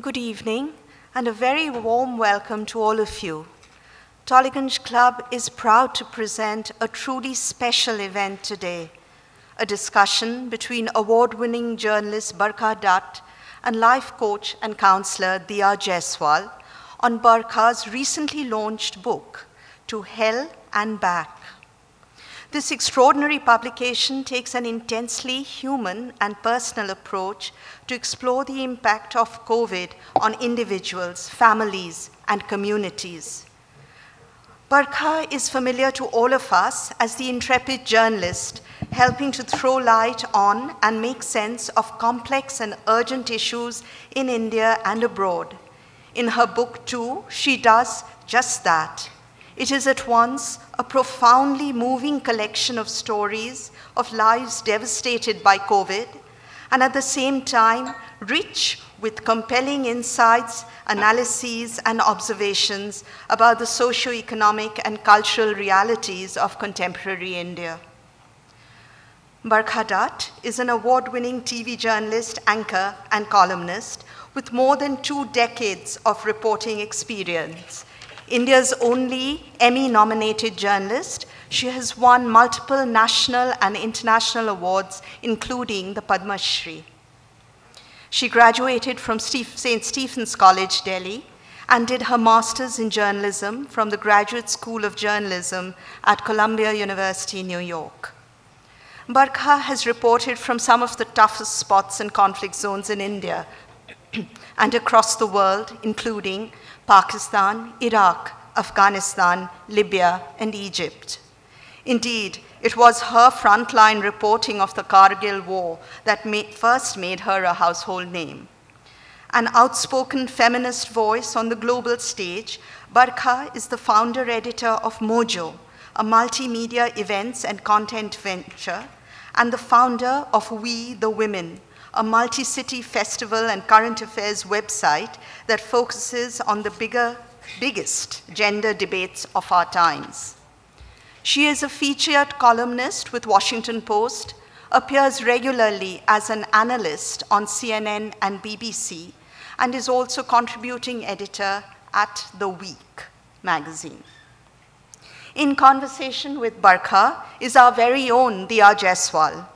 Good evening, and a very warm welcome to all of you. Tollygunge Club is proud to present a truly special event today, a discussion between award-winning journalist Barkha Dutt and life coach and counselor Diya Jaiswal on Barkha's recently launched book, To Hell and Back. This extraordinary publication takes an intensely human and personal approach to explore the impact of COVID on individuals, families, and communities. Barkha is familiar to all of us as the intrepid journalist helping to throw light on and make sense of complex and urgent issues in India and abroad. In her book, too, she does just that. It is at once a profoundly moving collection of stories of lives devastated by COVID, and at the same time, rich with compelling insights, analyses, and observations about the socio-economic and cultural realities of contemporary India. Barkha Dutt is an award-winning TV journalist, anchor, and columnist with more than 2 decades of reporting experience. India's only Emmy-nominated journalist, she has won multiple national and international awards, including the Padmashree. She graduated from St. Stephen's College, Delhi, and did her master's in journalism from the Graduate School of Journalism at Columbia University, New York. Barkha has reported from some of the toughest spots and conflict zones in India and across the world, including Pakistan, Iraq, Afghanistan, Libya, and Egypt. Indeed, it was her frontline reporting of the Kargil War that first made her a household name. An outspoken feminist voice on the global stage, Barkha is the founder-editor of Mojo, a multimedia events and content venture, and the founder of We the Women, a multi-city festival and current affairs website that focuses on the biggest gender debates of our times. She is a featured columnist with Washington Post, appears regularly as an analyst on CNN and BBC, and is also contributing editor at The Week magazine. In conversation with Barkha is our very own Diya Jaiswal,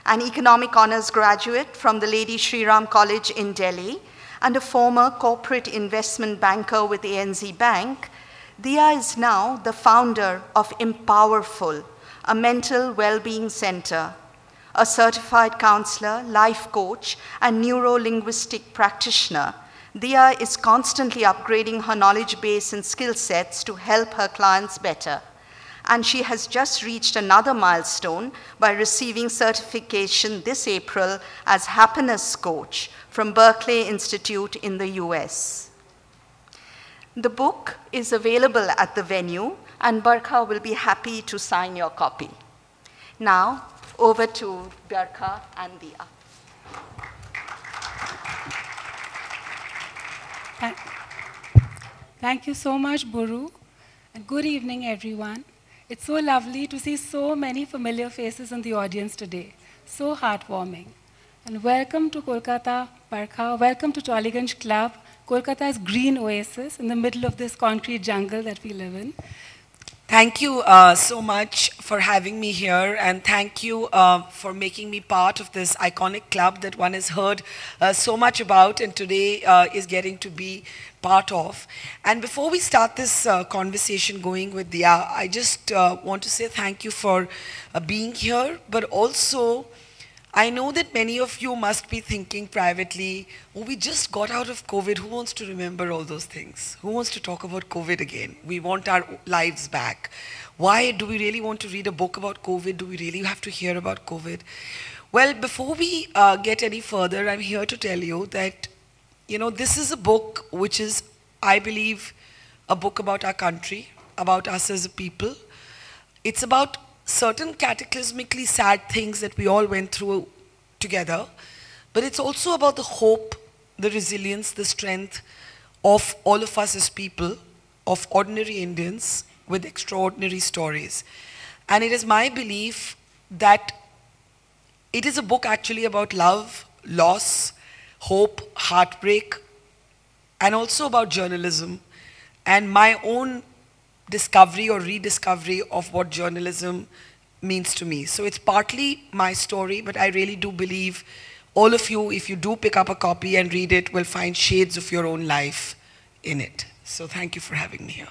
an economic honors graduate from the Lady Shri Ram College in Delhi and a former corporate investment banker with ANZ Bank. Diya is now the founder of Empowerful, a mental well-being center, a certified counselor, life coach, and neuro-linguistic practitioner. Diya is constantly upgrading her knowledge base and skill sets to help her clients better. And she has just reached another milestone by receiving certification this April as Happiness Coach from Berkeley Institute in the US. The book is available at the venue, and Barkha will be happy to sign your copy. Now, over to Barkha and Diya. Thank you so much, Buru, and good evening, everyone. It's so lovely to see so many familiar faces in the audience today. So heartwarming. And welcome to Kolkata, Barkha. Welcome to Tollygunge Club, Kolkata's green oasis in the middle of this concrete jungle that we live in. Thank you so much for having me here, and thank you for making me part of this iconic club that one has heard so much about and today is getting to be part of. And before we start this conversation going with Diya, I just want to say thank you for being here, but also I know that many of you must be thinking privately, oh, we just got out of COVID, who wants to remember all those things? Who wants to talk about COVID again? We want our lives back. Why do we really want to read a book about COVID? Do we really have to hear about COVID? Well, before we get any further, I'm here to tell you that, you know, this is a book which is, I believe, a book about our country, about us as a people. It's about certain cataclysmically sad things that we all went through together, but it's also about the hope, the resilience, the strength of all of us as people, of ordinary Indians with extraordinary stories. And it is my belief that it is a book actually about love, loss, hope, heartbreak, and also about journalism and my own discovery or rediscovery of what journalism means to me. So it's partly my story, but I really do believe all of you, if you do pick up a copy and read it, will find shades of your own life in it. So thank you for having me here.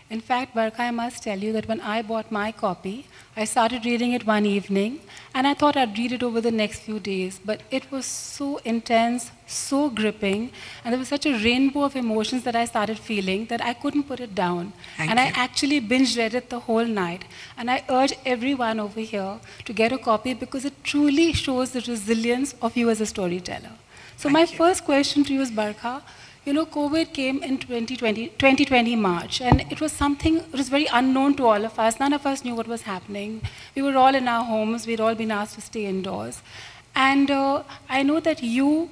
In fact, Barkha, I must tell you that when I bought my copy, I started reading it one evening, and I thought I'd read it over the next few days, but it was so intense, so gripping, and there was such a rainbow of emotions that I started feeling that I couldn't put it down. Thank and you. I actually binge read it the whole night. And I urge everyone over here to get a copy because it truly shows the resilience of you as a storyteller. So my first question to you is, Barkha, you know, COVID came in 2020 March, and it was something, it was very unknown to all of us. None of us knew what was happening. We were all in our homes. We'd all been asked to stay indoors. And I know that you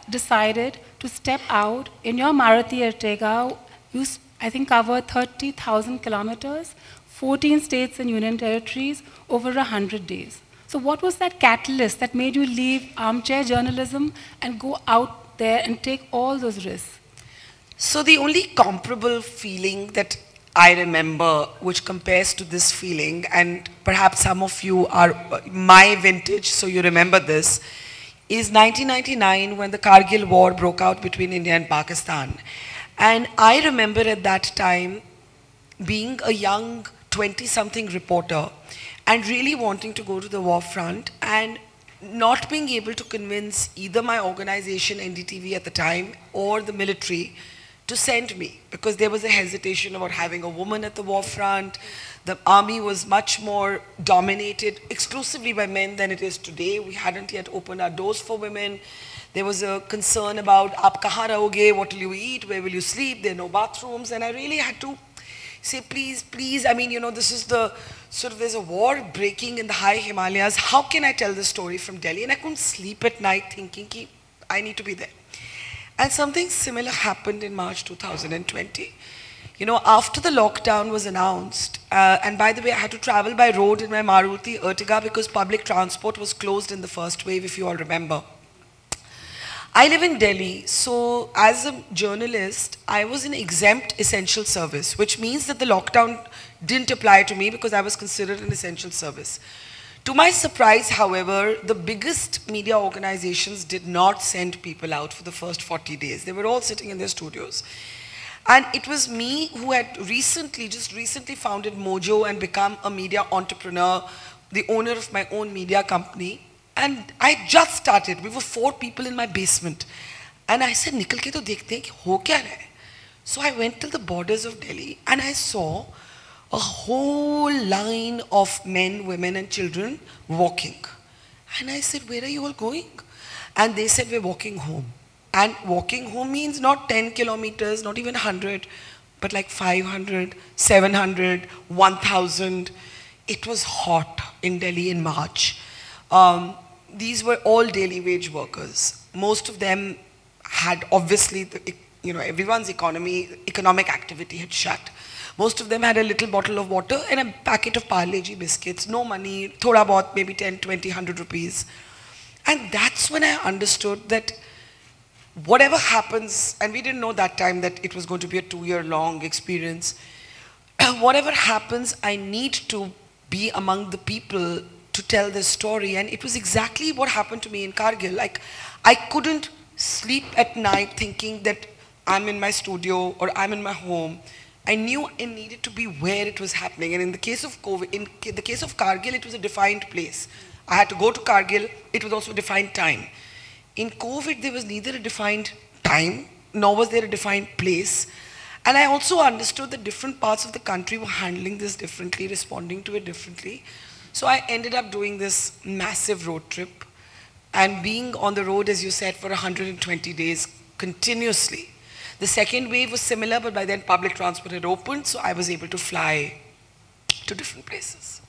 decided to step out in your Maruti Ertiga. You, I think, covered 30,000 kilometers, 14 states and union territories over 100 days. So what was that catalyst that made you leave armchair journalism and go out there and take all those risks? So the only comparable feeling that I remember, which compares to this feeling, and perhaps some of you are my vintage, so you remember this, is 1999 when the Kargil war broke out between India and Pakistan. And I remember at that time being a young 20-something reporter and really wanting to go to the war front and not being able to convince either my organization, NDTV at the time, or the military to send me, because there was a hesitation about having a woman at the war front. The army was much more dominated exclusively by men than it is today. We hadn't yet opened our doors for women. There was a concern about, aap kahan rahoge, what will you eat, where will you sleep, there are no bathrooms, and I really had to say, please, please, I mean, you know, this is the, sort of, there's a war breaking in the high Himalayas. How can I tell this story from Delhi? And I couldn't sleep at night thinking, ki, I need to be there. And something similar happened in March 2020. You know, after the lockdown was announced, and by the way, I had to travel by road in my Maruti Ertiga because public transport was closed in the first wave, if you all remember. I live in Delhi, so as a journalist, I was in exempt essential service, which means that the lockdown didn't apply to me because I was considered an essential service. To my surprise, however, the biggest media organizations did not send people out for the first 40 days. They were all sitting in their studios. And it was me who had just recently founded Mojo and become a media entrepreneur, the owner of my own media company. And I just started. We were 4 people in my basement. And I said, nikal ke to dekhte hain ki ho kya raha hai? So I went to the borders of Delhi and I saw a whole line of men, women and children walking. And I said, where are you all going? And they said, we're walking home. And walking home means not 10 kilometers, not even 100, but like 500, 700, 1,000. It was hot in Delhi in March. These were all daily wage workers. Most of them had obviously, you know, everyone's economic activity had shut. Most of them had a little bottle of water and a packet of Parle-G biscuits, no money, thoda bahut, maybe 10, 20, 100 rupees. And that's when I understood that whatever happens, and we didn't know that time that it was going to be a 2-year-long experience, whatever happens, I need to be among the people to tell this story. And it was exactly what happened to me in Kargil. Like, I couldn't sleep at night thinking that I'm in my studio or I'm in my home. I knew I needed to be where it was happening. And in the case of COVID, in the case of Kargil, it was a defined place. I had to go to Kargil. It was also a defined time. In COVID, there was neither a defined time, nor was there a defined place. And I also understood that different parts of the country were handling this differently, responding to it differently. So I ended up doing this massive road trip and being on the road, as you said, for 120 days continuously. The second wave was similar, but by then public transport had opened, so I was able to fly to different places.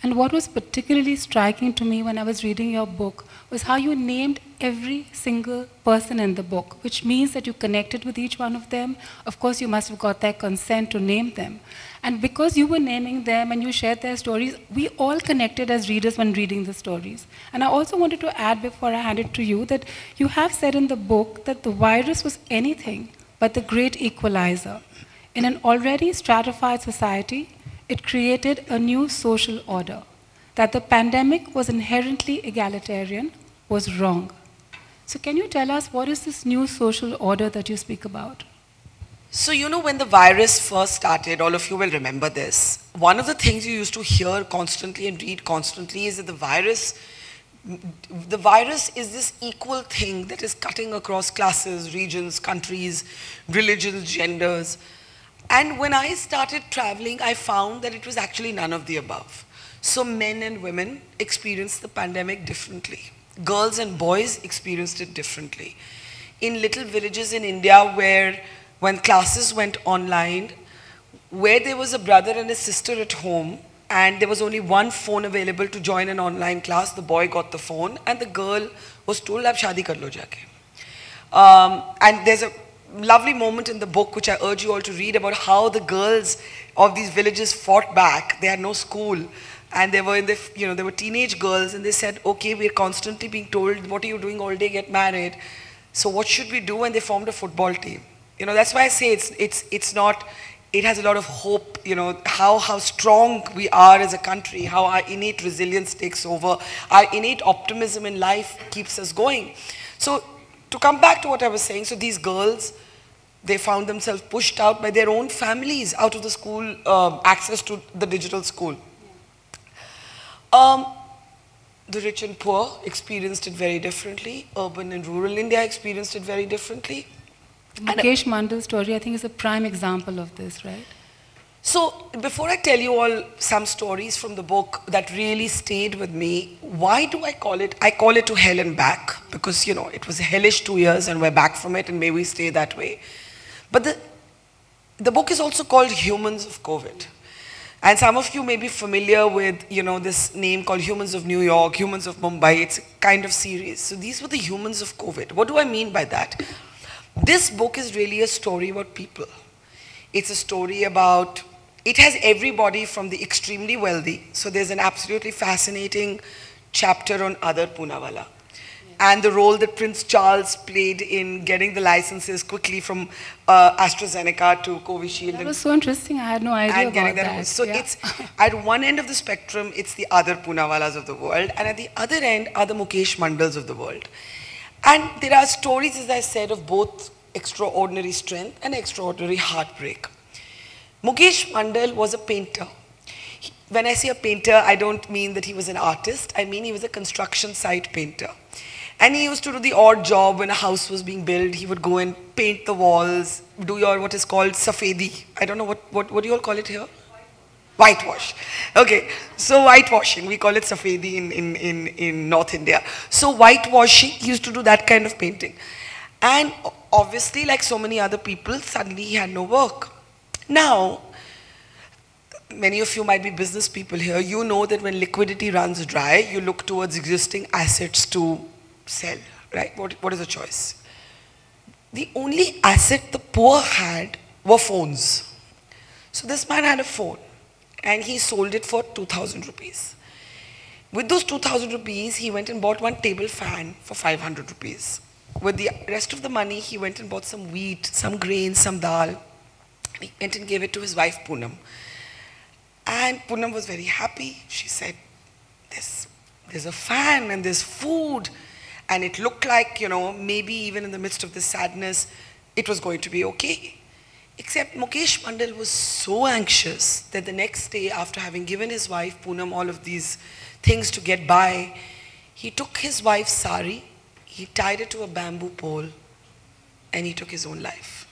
And what was particularly striking to me when I was reading your book was how you named every single person in the book, which means that you connected with each one of them. Of course, you must have got their consent to name them. And because you were naming them and you shared their stories, we all connected as readers when reading the stories. And I also wanted to add, before I hand it to you, that you have said in the book that the virus was anything but the great equalizer. In an already stratified society, it created a new social order. That the pandemic was inherently egalitarian was wrong. So can you tell us what is this new social order that you speak about? So, you know, when the virus first started, all of you will remember this. One of the things you used to hear constantly and read constantly is that the virus is this equal thing that is cutting across classes, regions, countries, religions, genders. And when I started traveling, I found that it was actually none of the above. So men and women experienced the pandemic differently. Girls and boys experienced it differently. In little villages in India where when classes went online, where there was a brother and a sister at home, and there was only one phone available to join an online class, the boy got the phone, and the girl was told, "Ab shadi kar lo jaake." And there's a lovely moment in the book, which I urge you all to read, about how the girls of these villages fought back. They had no school, and they were in the, they were teenage girls, and they said, "Okay, we're constantly being told, what are you doing all day? Get married. So what should we do?" And they formed a football team. That's why I say it's not, it has a lot of hope, how strong we are as a country, how our innate resilience takes over, our innate optimism in life keeps us going. So to come back to what I was saying, so these girls, they found themselves pushed out by their own families out of the school, access to the digital school. The rich and poor experienced it very differently. Urban and rural India experienced it very differently. Mukesh Mandal's story, I think, is a prime example of this, right? So, before I tell you all some stories from the book that really stayed with me, why do I call it? I call it To Hell and Back, because, it was a hellish 2 years and we're back from it, and may we stay that way. But the book is also called Humans of COVID. And some of you may be familiar with, this name called Humans of New York, Humans of Mumbai. It's a kind of series. So these were the humans of COVID. What do I mean by that? This book is really a story about people. It's a story about, it has everybody from the extremely wealthy. So there's an absolutely fascinating chapter on Adar Poonawalla. And the role that Prince Charles played in getting the licenses quickly from AstraZeneca to Covishield. That was so interesting. I had no idea about that. So it's, at one end of the spectrum, it's the other Poonawallas of the world. And at the other end are the Mukesh Mandals of the world. And there are stories, as I said, of both extraordinary strength and extraordinary heartbreak. Mukesh Mandal was a painter. When I say a painter, I don't mean that he was an artist. I mean he was a construction site painter. And he used to do the odd job when a house was being built. He would go and paint the walls, do what is called safedi. I don't know, what do you all call it here? Whitewash. Okay, so whitewashing, we call it safedi in North India. So whitewashing, he used to do that kind of painting. And obviously, like so many other people, suddenly he had no work. Now, many of you might be business people here. You know that when liquidity runs dry, you look towards existing assets to sell, right? What is the choice? The only asset the poor had were phones. So this man had a phone, and he sold it for 2,000 rupees. With those 2,000 rupees, he went and bought one table fan for 500 rupees. With the rest of the money, he went and bought some wheat, some grains, some dal. He went and gave it to his wife, Poonam. And Poonam was very happy. She said, there's a fan and there's food. And it looked like, maybe even in the midst of this sadness, it was going to be okay. Except Mukesh Mandal was so anxious that the next day, after having given his wife, Poonam, all of these things to get by, he took his wife's sari, he tied it to a bamboo pole, and he took his own life.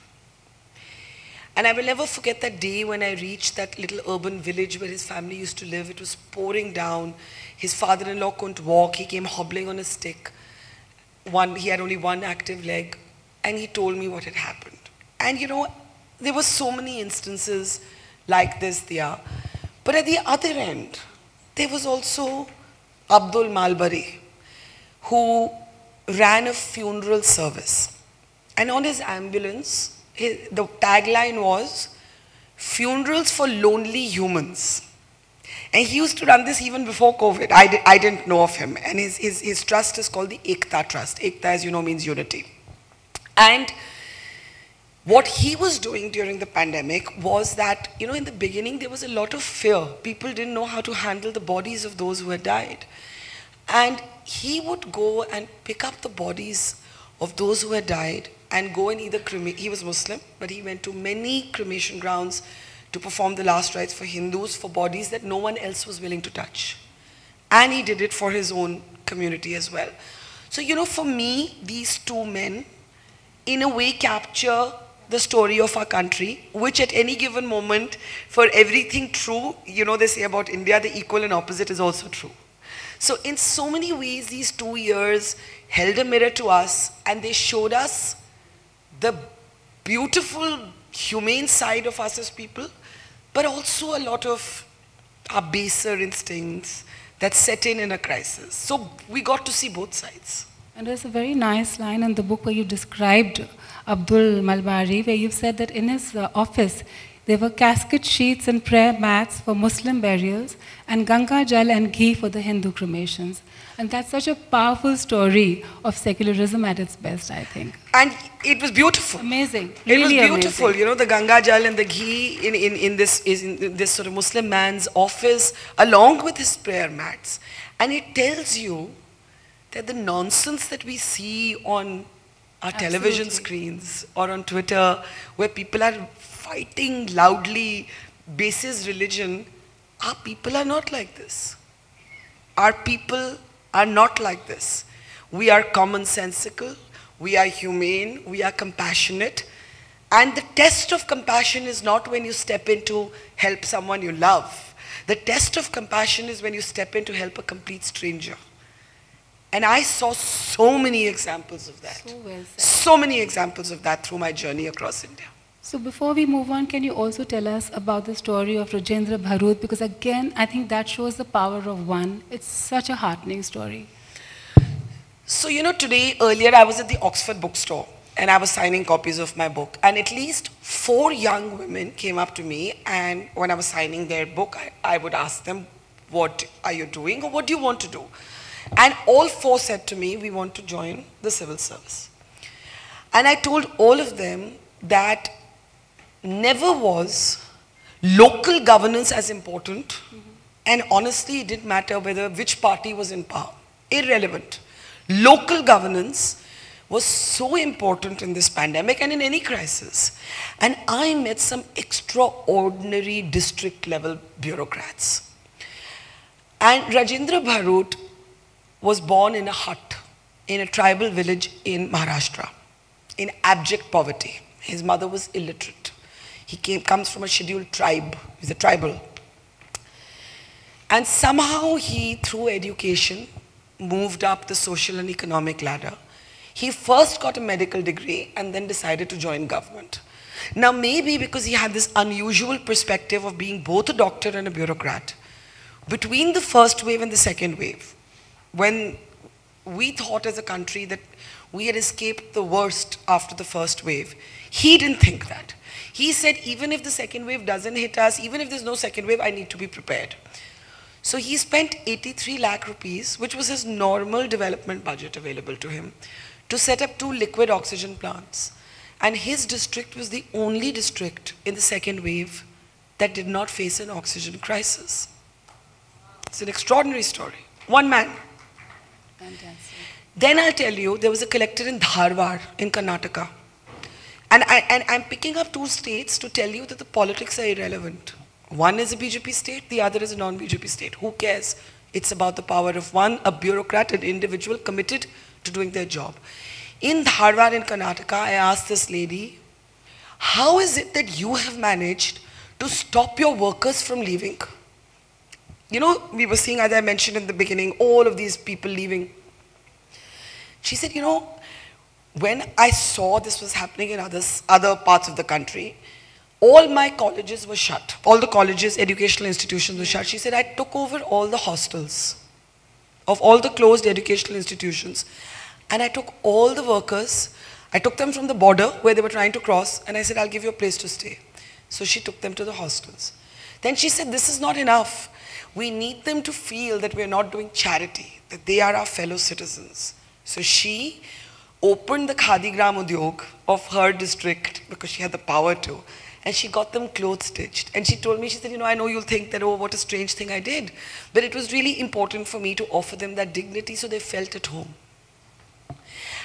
And I will never forget that day when I reached that little urban village where his family used to live. It was pouring down. His father-in-law couldn't walk. He came hobbling on a stick. He had only one active leg. And he told me what had happened. And there were so many instances like this there. But at the other end, there was also Abdul Malbari, who ran a funeral service. And on his ambulance, the tagline was, "Funerals for lonely humans." And he used to run this even before COVID. I didn't know of him. And his trust is called the Ekta Trust. Ekta, as you know, means unity. And what he was doing during the pandemic was that, in the beginning there was a lot of fear. People didn't know how to handle the bodies of those who had died. And he would go and pick up the bodies of those who had died and go and either cremate. He was Muslim, but he went to many cremation grounds to perform the last rites for Hindus for bodies that no one else was willing to touch. And he did it for his own community as well. So, for me, these two men, in a way, capture the story of our country, which at any given moment, for everything true, they say about India, the equal and opposite is also true. So in so many ways, these 2 years held a mirror to us, and they showed us the beautiful, humane side of us as people, but also a lot of our baser instincts that set in a crisis. So we got to see both sides. And there's a very nice line in the book where you described Abdul Malbari, where you've said that in his office, there were casket sheets and prayer mats for Muslim burials and Ganga Jal and ghee for the Hindu cremations. And that's such a powerful story of secularism at its best, I think. And it was beautiful. Amazing. It really was beautiful. Amazing. The Ganga Jal and the ghee in this sort of Muslim man's office, along with his prayer mats. And it tells you that the nonsense that we see on our television screens or on Twitter, where people are fighting loudly, basis religion, our people are not like this. Our people are not like this. We are commonsensical, we are humane, we are compassionate. And the test of compassion is not when you step in to help someone you love. The test of compassion is when you step in to help a complete stranger. And I saw so many examples of that. So well said. So many examples of that through my journey across India. So before we move on, can you also tell us about the story of Rajendra Bharut? Because again, I think that shows the power of one. It's such a heartening story. So, today, earlier, I was at the Oxford bookstore and I was signing copies of my book. And at least 4 young women came up to me, and when I was signing their book, I would ask them, what are you doing or what do you want to do? And all 4 said to me, we want to join the civil service. And I told all of them that never was local governance as important, and honestly, it didn't matter which party was in power. Irrelevant. Local governance was so important in this pandemic and in any crisis. And I met some extraordinary district level bureaucrats. And Rajendra Bharut was born in a hut in a tribal village in Maharashtra, in abject poverty. His mother was illiterate. He comes from a scheduled tribe. He's a tribal. And somehow he, through education, moved up the social and economic ladder. He first got a medical degree and then decided to join government. Now maybe because he had this unusual perspective of being both a doctor and a bureaucrat, between the first wave and the second wave, when we thought as a country that we had escaped the worst after the first wave, he didn't think that. He said, even if the second wave doesn't hit us, even if there's no second wave, I need to be prepared. So he spent 83 lakh rupees, which was his normal development budget available to him, to set up 2 liquid oxygen plants. And his district was the only district in the second wave that did not face an oxygen crisis. It's an extraordinary story. One man. Fantastic. Then I'll tell you, there was a collector in Dharwad in Karnataka. And I'm picking up 2 states to tell you that the politics are irrelevant. One is a BJP state, the other is a non-BJP state. Who cares? It's about the power of one, a bureaucrat, an individual committed to doing their job. In Dharwad in Karnataka, I asked this lady, how is it that you have managed to stop your workers from leaving? We were seeing, as I mentioned in the beginning, all of these people leaving. She said, when I saw this was happening in other parts of the country, all my colleges were shut. All the colleges, educational institutions were shut. She said, I took over all the hostels of all the closed educational institutions. And I took all the workers, I took them from the border where they were trying to cross, and I said, I'll give you a place to stay. So she took them to the hostels. Then she said, this is not enough. We need them to feel that we're not doing charity, that they are our fellow citizens. So she opened the Khadi Gram Udyog of her district because she had the power to. And she got them clothes stitched. And she told me, she said, I know you'll think that, oh, what a strange thing I did. But it was really important for me to offer them that dignity so they felt at home.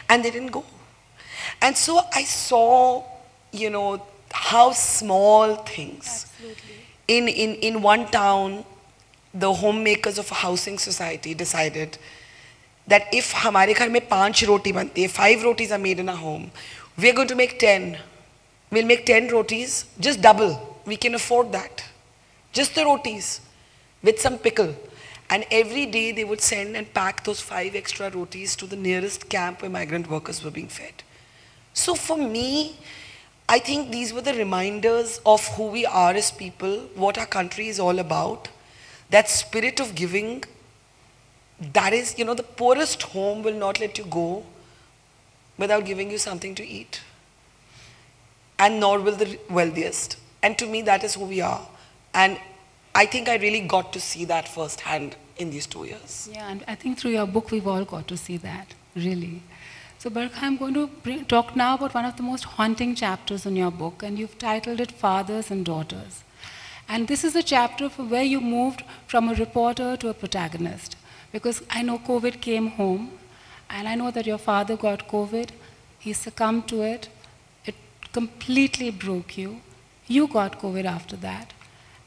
And they didn't go. And so I saw, how small things. Absolutely. In one town, the homemakers of a housing society decided that if hamare ghar mein 5 roti bante, 5 rotis are made in a home, we are going to make 10. We'll make 10 rotis, just double. We can afford that. Just the rotis with some pickle. And every day they would send and pack those 5 extra rotis to the nearest camp where migrant workers were being fed. So for me, I think these were the reminders of who we are as people, what our country is all about. That spirit of giving, that is, the poorest home will not let you go without giving you something to eat. And nor will the wealthiest. And to me, that is who we are. And I think I really got to see that firsthand in these 2 years. Yeah, and I think through your book, we've all got to see that, really. So Barkha, I'm going to talk now about one of the most haunting chapters in your book, and you've titled it Fathers and Daughters. And this is a chapter for where you moved from a reporter to a protagonist. Because I know COVID came home, and I know that your father got COVID, he succumbed to it, it completely broke you. You got COVID after that.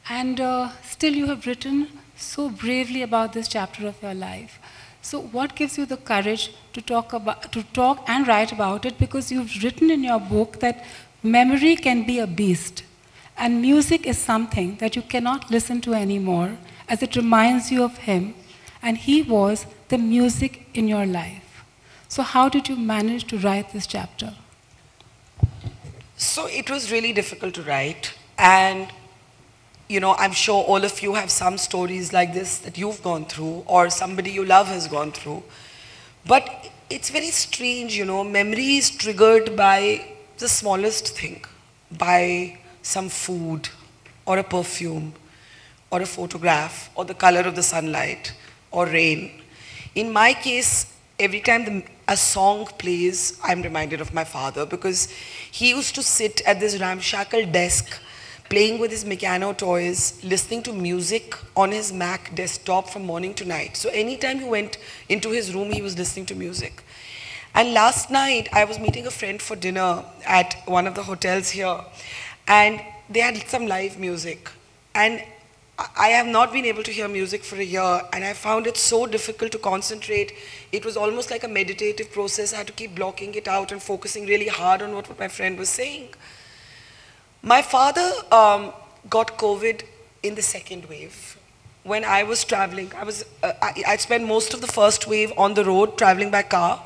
And still you have written so bravely about this chapter of your life. So what gives you the courage to talk and write about it? Because you've written in your book that memory can be a beast. And music is something that you cannot listen to anymore, as it reminds you of him. And he was the music in your life. So how did you manage to write this chapter? So it was really difficult to write. And I'm sure all of you have some stories like this that you've gone through or somebody you love has gone through. But it's very strange, memory is triggered by the smallest thing, by some food or a perfume or a photograph or the color of the sunlight or rain. In my case, every time a song plays, I'm reminded of my father because he used to sit at this ramshackle desk playing with his Meccano toys, listening to music on his Mac desktop from morning to night. So anytime he went into his room, he was listening to music. And last night, I was meeting a friend for dinner at one of the hotels here, and they had some live music. And I have not been able to hear music for a year, and I found it so difficult to concentrate. It was almost like a meditative process. I had to keep blocking it out and focusing really hard on what my friend was saying. My father got COVID in the second wave. When I was traveling, I spent most of the first wave on the road, traveling by car.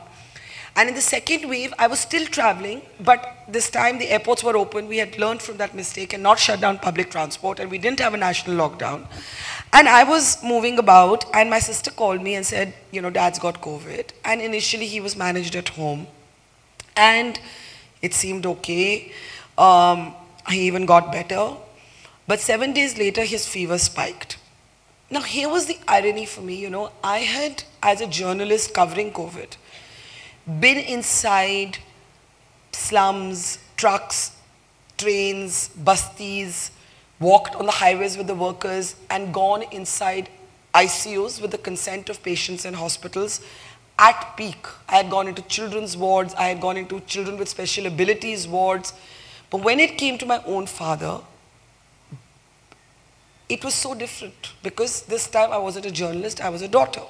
And in the second wave, I was still traveling, but this time the airports were open. We had learned from that mistake and not shut down public transport, and we didn't have a national lockdown. And I was moving about, and my sister called me and said, Dad's got COVID. And initially, he was managed at home. And it seemed okay. He even got better. But 7 days later, his fever spiked. Now, here was the irony for me, I had, as a journalist covering COVID, been inside slums, trucks, trains, bastis, walked on the highways with the workers, and gone inside ICUs with the consent of patients in hospitals at peak. I had gone into children's wards, I had gone into children with special abilities wards. But when it came to my own father, it was so different because this time I wasn't a journalist, I was a daughter.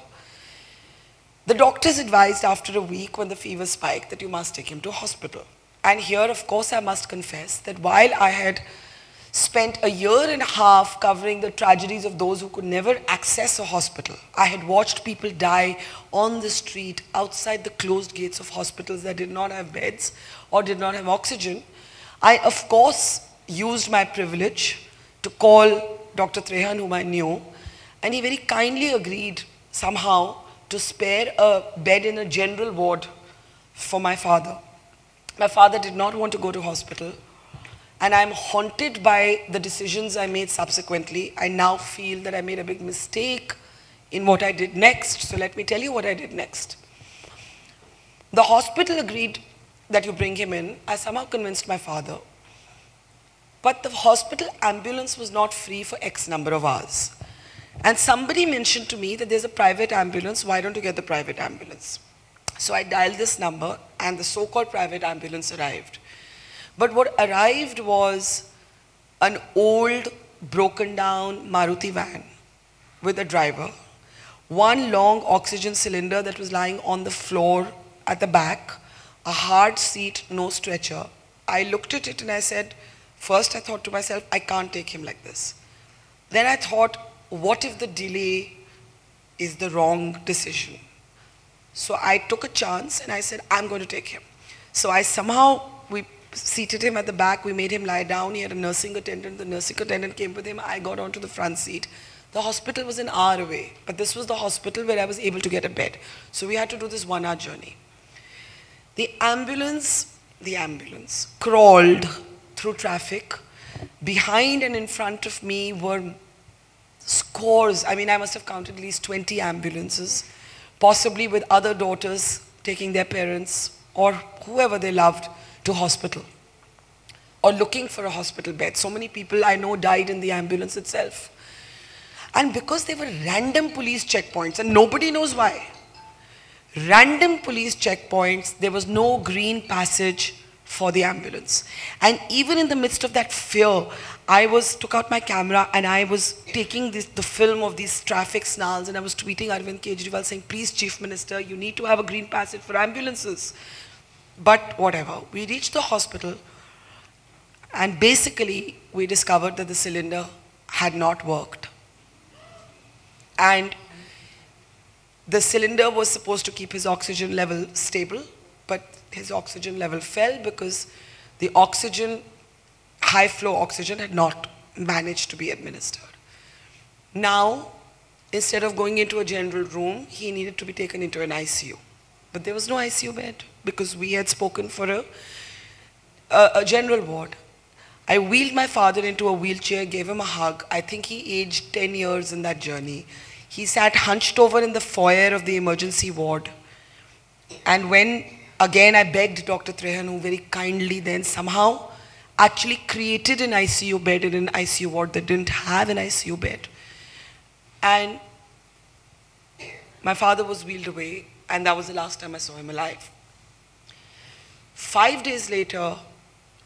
The doctors advised after a week when the fever spiked that you must take him to hospital. And here, of course, I must confess that while I had spent a year and a half covering the tragedies of those who could never access a hospital, I had watched people die on the street outside the closed gates of hospitals that did not have beds or did not have oxygen. I, of course, used my privilege to call Dr. Trehan, whom I knew, and he very kindly agreed somehow to spare a bed in a general ward for my father. My father did not want to go to hospital, and I'm haunted by the decisions I made subsequently. I now feel that I made a big mistake in what I did next, so let me tell you what I did next. The hospital agreed that you bring him in. I somehow convinced my father. But the hospital ambulance was not free for X number of hours. And somebody mentioned to me that there's a private ambulance, why don't you get the private ambulance? So I dialed this number and the so-called private ambulance arrived. But what arrived was an old, broken down Maruti van with a driver, one long oxygen cylinder that was lying on the floor at the back, a hard seat, no stretcher. I looked at it and I said, first I thought to myself, I can't take him like this. Then I thought, what if the delay is the wrong decision? So I took a chance and I said, I'm going to take him. So we seated him at the back, we made him lie down, he had a nursing attendant, the nursing attendant came with him, I got onto the front seat. The hospital was an hour away, but this was the hospital where I was able to get a bed. So we had to do this 1 hour journey. The ambulance crawled through traffic. Behind and in front of me were scores, I must have counted at least 20 ambulances, possibly with other daughters taking their parents or whoever they loved to hospital or looking for a hospital bed. So many people I know died in the ambulance itself. And because they were random police checkpoints, and nobody knows why, random police checkpoints, there was no green passage for the ambulance. And even in the midst of that fear, I took out my camera and I was taking the film of these traffic snarls and I was tweeting Arvind Kejriwal saying, please Chief Minister, you need to have a green passage for ambulances. But whatever, we reached the hospital and basically we discovered that the cylinder had not worked. And the cylinder was supposed to keep his oxygen level stable, but his oxygen level fell because the oxygen, high flow oxygen, had not managed to be administered. Now, instead of going into a general room, he needed to be taken into an ICU. But there was no ICU bed because we had spoken for a general ward. I wheeled my father into a wheelchair, gave him a hug. I think he aged 10 years in that journey. He sat hunched over in the foyer of the emergency ward. And when, again, I begged Dr. Trehan, who very kindly then somehow actually created an ICU bed in an ICU ward that didn't have an ICU bed. And my father was wheeled away, and that was the last time I saw him alive. 5 days later,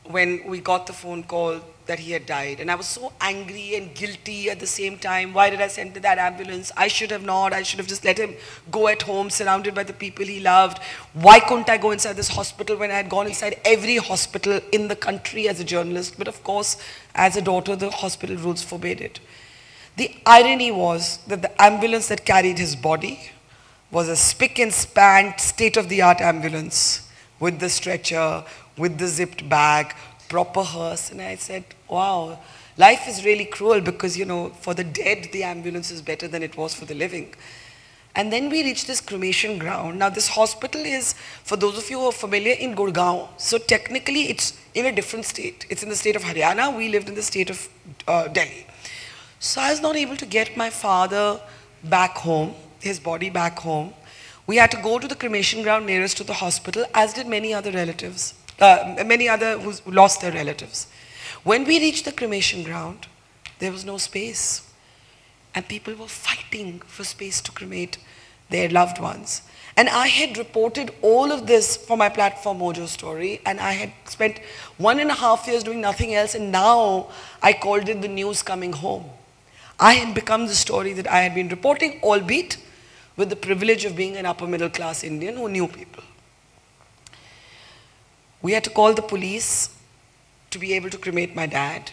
when we got the phone call that he had died, and I was so angry and guilty at the same time. Why did I send that ambulance? I should have not. I should have just let him go at home, surrounded by the people he loved. Why couldn't I go inside this hospital when I had gone inside every hospital in the country as a journalist? But of course, as a daughter, the hospital rules forbade it. The irony was that the ambulance that carried his body was a spick and span, state-of-the-art ambulance with the stretcher, with the zipped bag, proper hearse. And I said, wow, life is really cruel because, for the dead, the ambulance is better than it was for the living. And then we reached this cremation ground. Now this hospital is, for those of you who are familiar, in Gurgaon. So technically it's in a different state. It's in the state of Haryana. We lived in the state of Delhi. So I was not able to get my father back home, his body back home. We had to go to the cremation ground nearest to the hospital, as did many other relatives. Many other who lost their relatives. When we reached the cremation ground, there was no space. And people were fighting for space to cremate their loved ones. And I had reported all of this for my platform Mojo Story, and I had spent 1.5 years doing nothing else, and now I called it the news coming home. I had become the story that I had been reporting, albeit with the privilege of being an upper middle class Indian who knew people. We had to call the police to be able to cremate my dad.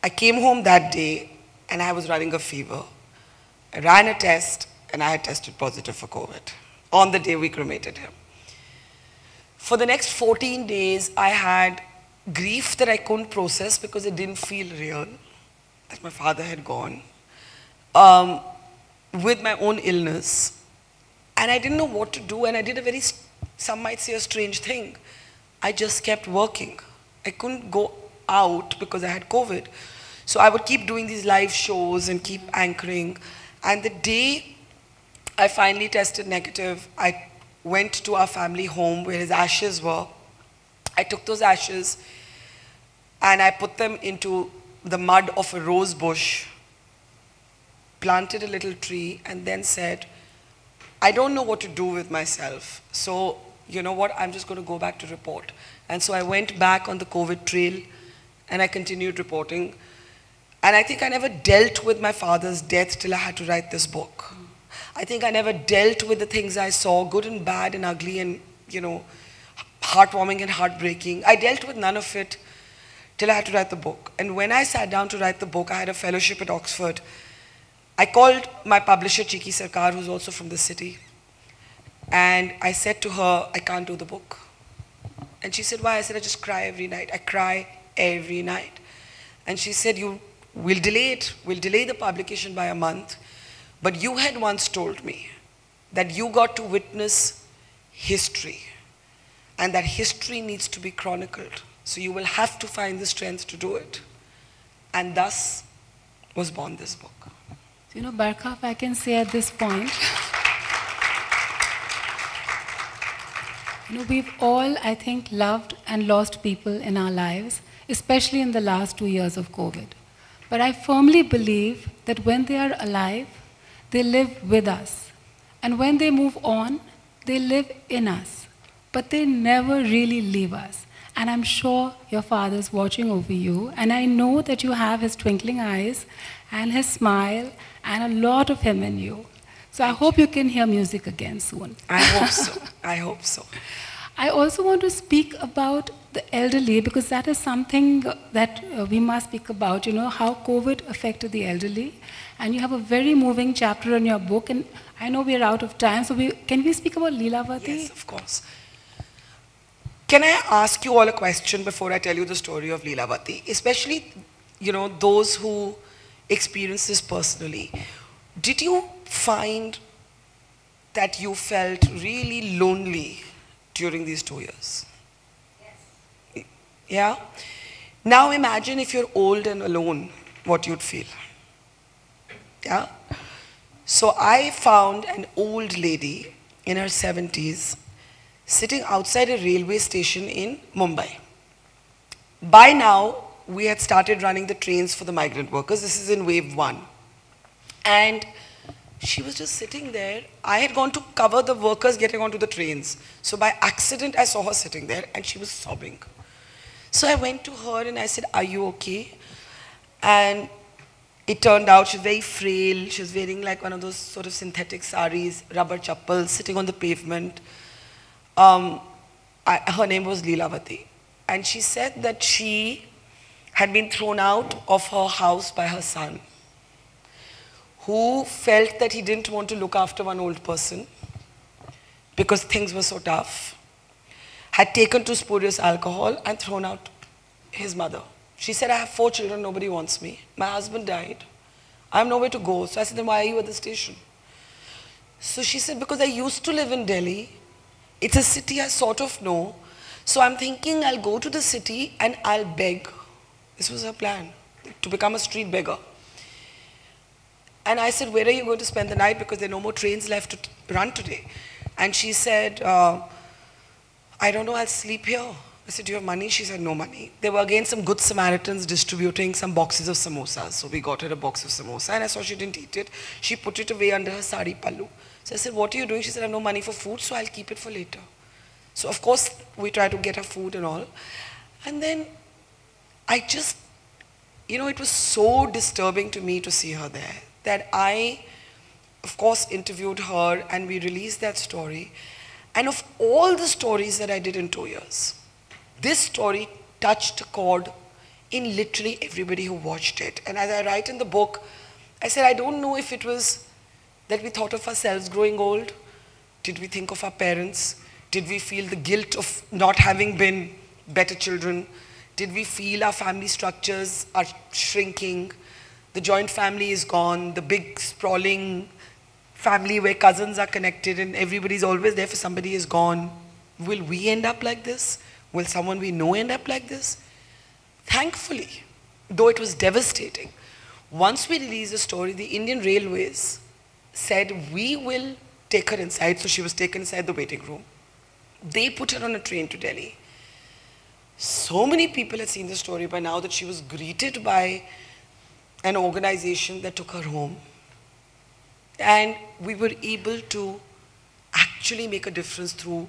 I came home that day and I was running a fever. I ran a test and I had tested positive for COVID on the day we cremated him. For the next 14 days, I had grief that I couldn't process because it didn't feel real, that my father had gone, with my own illness. And I didn't know what to do, and I did a very, some might say, a strange thing. I just kept working. I couldn't go out because I had COVID. So I would keep doing these live shows and keep anchoring. And the day I finally tested negative, I went to our family home where his ashes were. I took those ashes and I put them into the mud of a rose bush, planted a little tree, and then said, I don't know what to do with myself. So, you know what, I'm just going to go back to report. And so I went back on the COVID trail and I continued reporting. And I think I never dealt with my father's death till I had to write this book. I think I never dealt with the things I saw, good and bad and ugly and, you know, heartwarming and heartbreaking. I dealt with none of it till I had to write the book. And when I sat down to write the book, I had a fellowship at Oxford. I called my publisher, Chiki Sarkar, who's also from the city. And I said to her, I can't do the book. And she said, why? I said, I just cry every night. I cry every night. And she said, we'll delay it. We'll delay the publication by a month. But you had once told me that you got to witness history. And that history needs to be chronicled. So you will have to find the strength to do it. And thus was born this book. So, you know, Barkha, if I can say at this point, you know, we've all, I think, loved and lost people in our lives, especially in the last 2 years of COVID. But I firmly believe that when they are alive, they live with us. And when they move on, they live in us. But they never really leave us. And I'm sure your father's watching over you, and I know that you have his twinkling eyes and his smile and a lot of him in you. So I hope you can hear music again soon. I hope so. I hope so. I also want to speak about the elderly, because that is something that we must speak about, you know, how COVID affected the elderly. And you have a very moving chapter in your book, and I know we're out of time, so can we speak about Leelavati? Yes, of course. Can I ask you all a question before I tell you the story of Leelavati? Especially, you know, those who experience this personally. Did you find that you felt really lonely during these 2 years? Yes. Yeah? Now imagine if you're old and alone, what you'd feel. Yeah? So I found an old lady in her 70s sitting outside a railway station in Mumbai. By now, we had started running the trains for the migrant workers. This is in wave 1. And she was just sitting there. I had gone to cover the workers getting onto the trains. So by accident, I saw her sitting there and she was sobbing. So I went to her and I said, are you okay? And it turned out she's very frail. She was wearing like one of those sort of synthetic saris, rubber chappals, sitting on the pavement. Her name was Leelavati. And she said that she had been thrown out of her house by her son, who felt that he didn't want to look after one old person because things were so tough, had taken to spurious alcohol and thrown out his mother. She said, I have 4 children, nobody wants me. My husband died. I have nowhere to go. So I said, then why are you at the station? So she said, because I used to live in Delhi. It's a city I sort of know. So I'm thinking I'll go to the city and I'll beg. This was her plan, to become a street beggar. And I said, where are you going to spend the night? Because there are no more trains left to run today. And she said, I don't know, I'll sleep here. I said, do you have money? She said, no money. There were again some good Samaritans distributing some boxes of samosas. So we got her a box of samosa and I saw she didn't eat it. She put it away under her sari pallu. So I said, what are you doing? She said, I have no money for food, so I'll keep it for later. So of course, we tried to get her food and all. And then I just, you know, it was so disturbing to me to see her there that I, of course, interviewed her and we released that story. And of all the stories that I did in 2 years, this story touched a chord in literally everybody who watched it. And as I write in the book, I said, I don't know if it was that we thought of ourselves growing old. Did we think of our parents? Did we feel the guilt of not having been better children? Did we feel our family structures are shrinking? The joint family is gone, the big sprawling family where cousins are connected and everybody's always there for somebody is gone. Will we end up like this? Will someone we know end up like this? Thankfully, though it was devastating, once we released the story, the Indian Railways said, we will take her inside. So she was taken inside the waiting room. They put her on a train to Delhi. So many people had seen the story by now that she was greeted by an organization that took her home. And we were able to actually make a difference through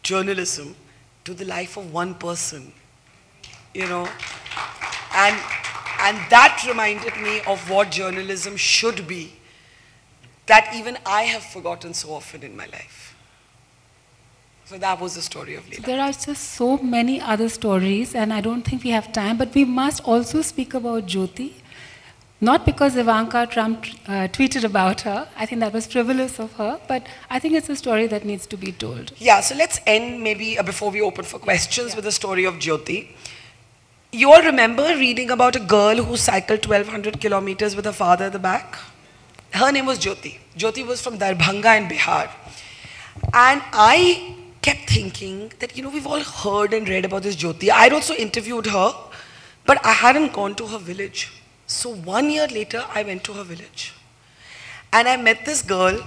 journalism to the life of one person, you know. And that reminded me of what journalism should be, that even I have forgotten so often in my life. So that was the story of Leela. There are just so many other stories, and I don't think we have time, but we must also speak about Jyoti. Not because Ivanka Trump tweeted about her. I think that was frivolous of her, but I think it's a story that needs to be told. Yeah, so let's end maybe before we open for questions with the story of Jyoti. You all remember reading about a girl who cycled 1200 kilometers with her father at the back? Her name was Jyoti. Jyoti was from Darbhanga in Bihar. And I kept thinking that, you know, we've all heard and read about this Jyoti. I'd also interviewed her, but I hadn't gone to her village. So 1 year later, I went to her village. And I met this girl.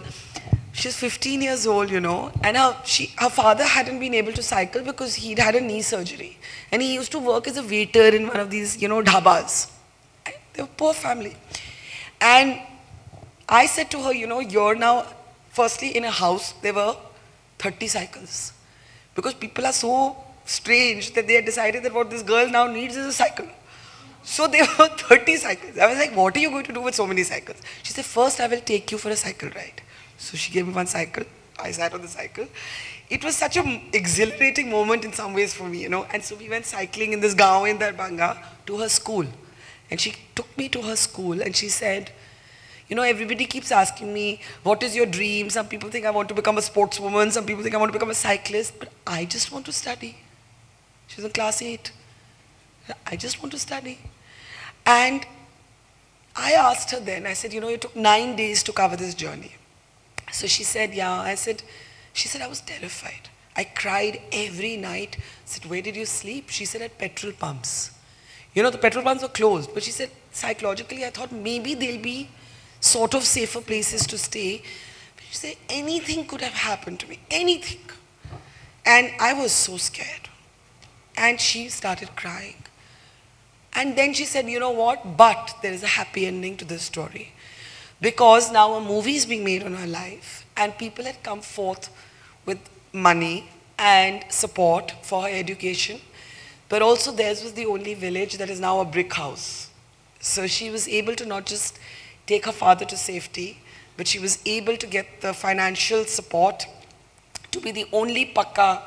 She's 15 years old, you know, and her father hadn't been able to cycle because he'd had a knee surgery. And he used to work as a waiter in one of these, you know, dhabas. They were a poor family. And I said to her, you know, you're now, firstly, in a house, there were 30 cycles. Because people are so strange that they had decided that what this girl now needs is a cycle. So there were 30 cycles. I was like, what are you going to do with so many cycles? She said, first I will take you for a cycle ride. So she gave me one cycle. I sat on the cycle. It was such an exhilarating moment in some ways for me, you know. And so we went cycling in this gaon in Darbhanga to her school. And she took me to her school and she said, you know, everybody keeps asking me, what is your dream? Some people think I want to become a sportswoman. Some people think I want to become a cyclist. But I just want to study. She was in class 8. I just want to study. And I asked her then, I said, you know, it took 9 days to cover this journey. So she said, yeah. She said, I was terrified. I cried every night. I said, where did you sleep? She said, at petrol pumps. You know, the petrol pumps were closed. But she said, psychologically, I thought maybe there'll be sort of safer places to stay. But she said, anything could have happened to me. Anything. And I was so scared. And she started crying. And then she said, you know what, but there is a happy ending to this story. Because now a movie is being made on her life and people had come forth with money and support for her education. But also theirs was the only village that is now a brick house. So she was able to not just take her father to safety, but she was able to get the financial support to be the only pakka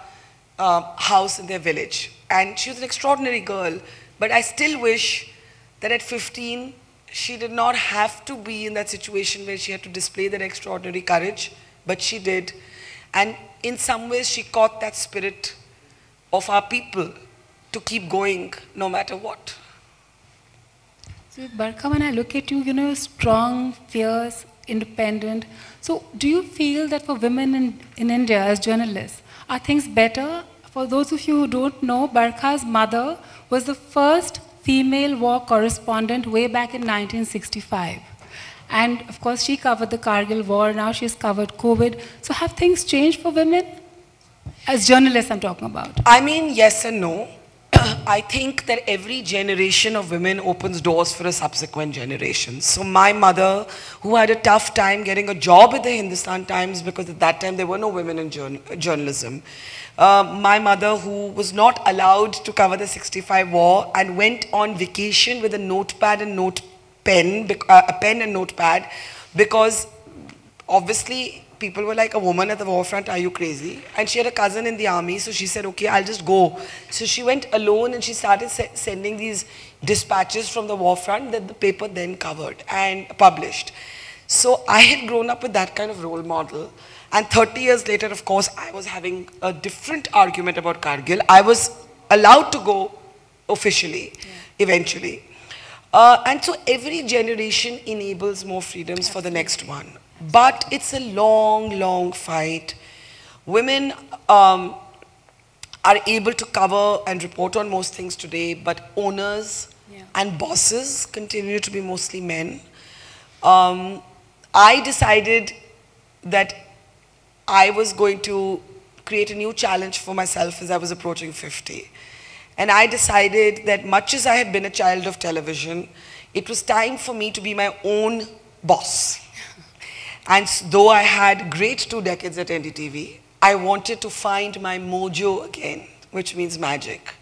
house in their village. And she was an extraordinary girl. But I still wish that at 15, she did not have to be in that situation where she had to display that extraordinary courage, but she did. And in some ways, she caught that spirit of our people to keep going no matter what. So, Barkha, when I look at you, you know, you're strong, fierce, independent. So, do you feel that for women in India as journalists, are things better? For those of you who don't know, Barkha's mother was the first female war correspondent way back in 1965. And of course, she covered the Kargil war, now she's covered COVID. So have things changed for women? As journalists, I'm talking about. I mean, yes and no. I think that every generation of women opens doors for a subsequent generation. So my mother, who had a tough time getting a job at the Hindustan Times because at that time there were no women in journalism. My mother, who was not allowed to cover the 65 war and went on vacation with a notepad and a pen and notepad, because obviously people were like, a woman at the war front, are you crazy? And she had a cousin in the army, so she said, okay, I'll just go. So she went alone and she started sending these dispatches from the war front that the paper then covered and published. So I had grown up with that kind of role model. And 30 years later, of course, I was having a different argument about Kargil. I was allowed to go officially, eventually. And so every generation enables more freedoms for the next one. But it's a long, long fight. Women are able to cover and report on most things today, but owners and bosses continue to be mostly men. I decided that I was going to create a new challenge for myself as I was approaching 50. And I decided that much as I had been a child of television, it was time for me to be my own boss. And though I had great 2 decades at NDTV, I wanted to find my mojo again, which means magic.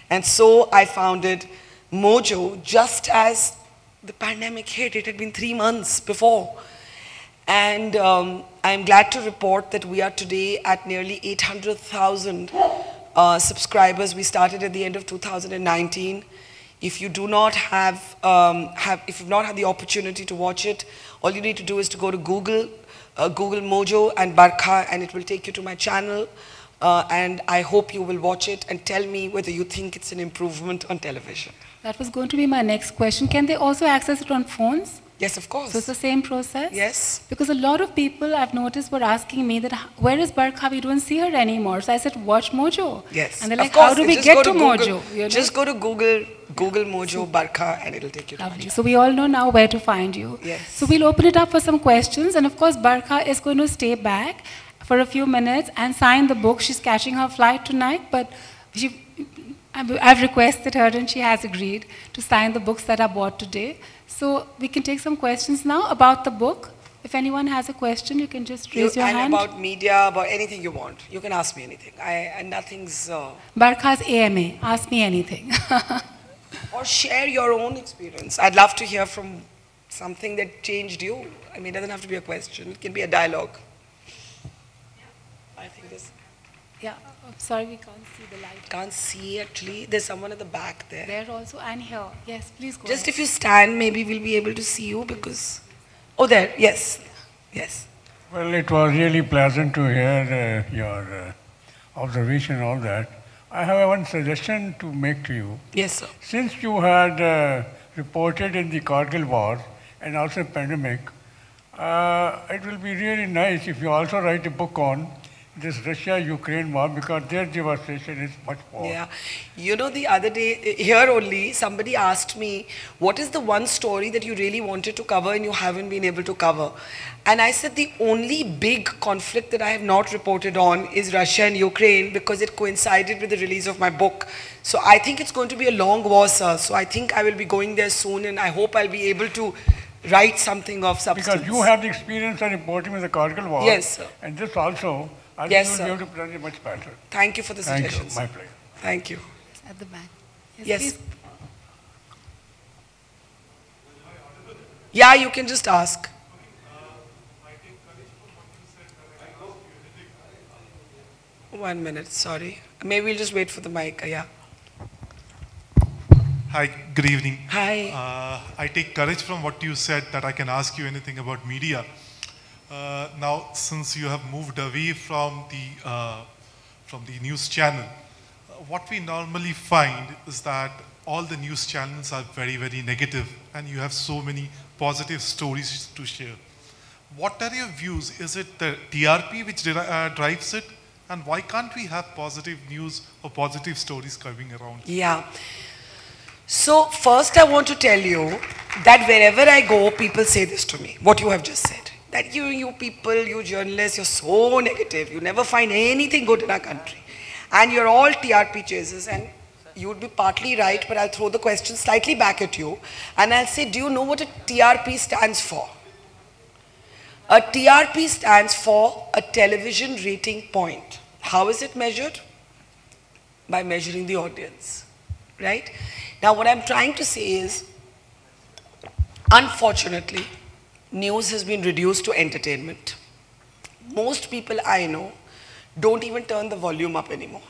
And so I founded Mojo just as the pandemic hit. It had been 3 months before. And I'm glad to report that we are today at nearly 800,000 subscribers. We started at the end of 2019. If you do not have, if you've not had the opportunity to watch it, all you need to do is to go to Google, Google Mojo and Barkha, and it will take you to my channel. And I hope you will watch it and tell me whether you think it's an improvement on television. That was going to be my next question. Can they also access it on phones? Yes, of course. So it's the same process? Yes. Because a lot of people I've noticed were asking me that, where is Barkha? We don't see her anymore. So I said, watch Mojo. Yes. And they're like, how do we get to Mojo? You know? Just go to Google Mojo Barkha, and it'll take you to Lovely. So we all know now where to find you. Yes. So we'll open it up for some questions. And of course, Barkha is going to stay back for a few minutes and sign the book. She's catching her flight tonight, but I've requested her and she has agreed to sign the books that are bought today. So we can take some questions now about the book. If anyone has a question, you can just raise your hand. About media, about anything you want. You can ask me anything. Nothing's... Barkha's AMA. Ask me anything. Or share your own experience. I'd love to hear from something that changed you. I mean, it doesn't have to be a question. It can be a dialogue. I think this... Yeah, I'm sorry we can't see the light. Can't see actually. There's someone at the back there. There also and here. Yes, please go Just ahead. if you stand, maybe we'll be able to see you because... Oh, there. Yes. Yes. Well, it was really pleasant to hear your observation and all that. I have one suggestion to make to you. Yes, sir. Since you had reported in the Kargil War and also pandemic, it will be really nice if you also write a book on this Russia-Ukraine war, because their devastation is much more. Yeah. You know, the other day, here only, somebody asked me, what is the one story that you really wanted to cover and you haven't been able to cover? And I said, the only big conflict that I have not reported on is Russia and Ukraine, because it coincided with the release of my book. So I think it's going to be a long war, sir. So I think I will be going there soon, and I hope I'll be able to write something of substance. Because you have the experience of reporting with the Kargil war. Yes, sir. And this also, I Yes, think sir. you will be able to present it much better. Thank you for the Thank suggestions. you. My pleasure. Thank you. At the back. Yes. Please. Yeah, you can just ask. One minute, sorry. Maybe we'll just wait for the mic. Yeah. Hi, good evening. Hi. I take courage from what you said that I can ask you anything about media. Now, since you have moved away from the news channel, what we normally find is that all the news channels are very, very negative, and you have so many positive stories to share. What are your views? Is it the TRP which drives it? And why can't we have positive news or positive stories coming around? Yeah. So first I want to tell you that wherever I go, people say this to me, what you have just said. That you people, you journalists, you're so negative. You never find anything good in our country. And you're all TRP chasers. And you would be partly right, but I'll throw the question slightly back at you. And I'll say, do you know what a TRP stands for? A TRP stands for a television rating point. How is it measured? By measuring the audience, right? Now what I'm trying to say is, unfortunately, news has been reduced to entertainment. Most people I know don't even turn the volume up anymore.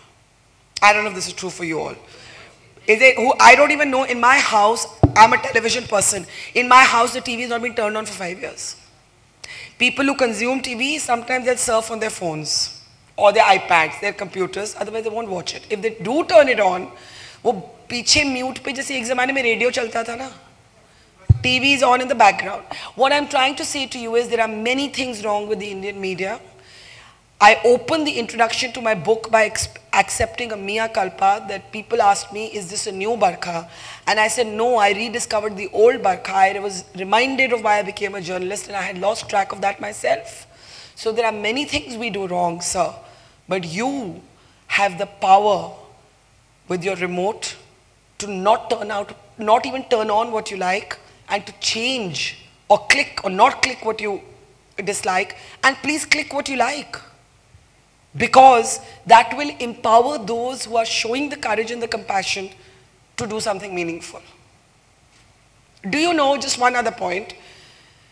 I don't know if this is true for you all. I don't even know, in my house, I'm a television person. In my house, the TV has not been turned on for 5 years. People who consume TV, sometimes they'll surf on their phones or their iPads, their computers, otherwise they won't watch it. If they do turn it on, वो पीछे mute पे जैसे एक ज़माने में radio चलता था ना, TV is on in the background. What I'm trying to say to you is there are many things wrong with the Indian media. I opened the introduction to my book by accepting a mea culpa that people asked me, is this a new Barkha? And I said, no, I rediscovered the old Barkha. I was reminded of why I became a journalist, and I had lost track of that myself. So there are many things we do wrong, sir. But you have the power with your remote to not even turn on what you like, and to change or click or not click what you dislike, and please click what you like. Because that will empower those who are showing the courage and the compassion to do something meaningful. Do you know, just one other point,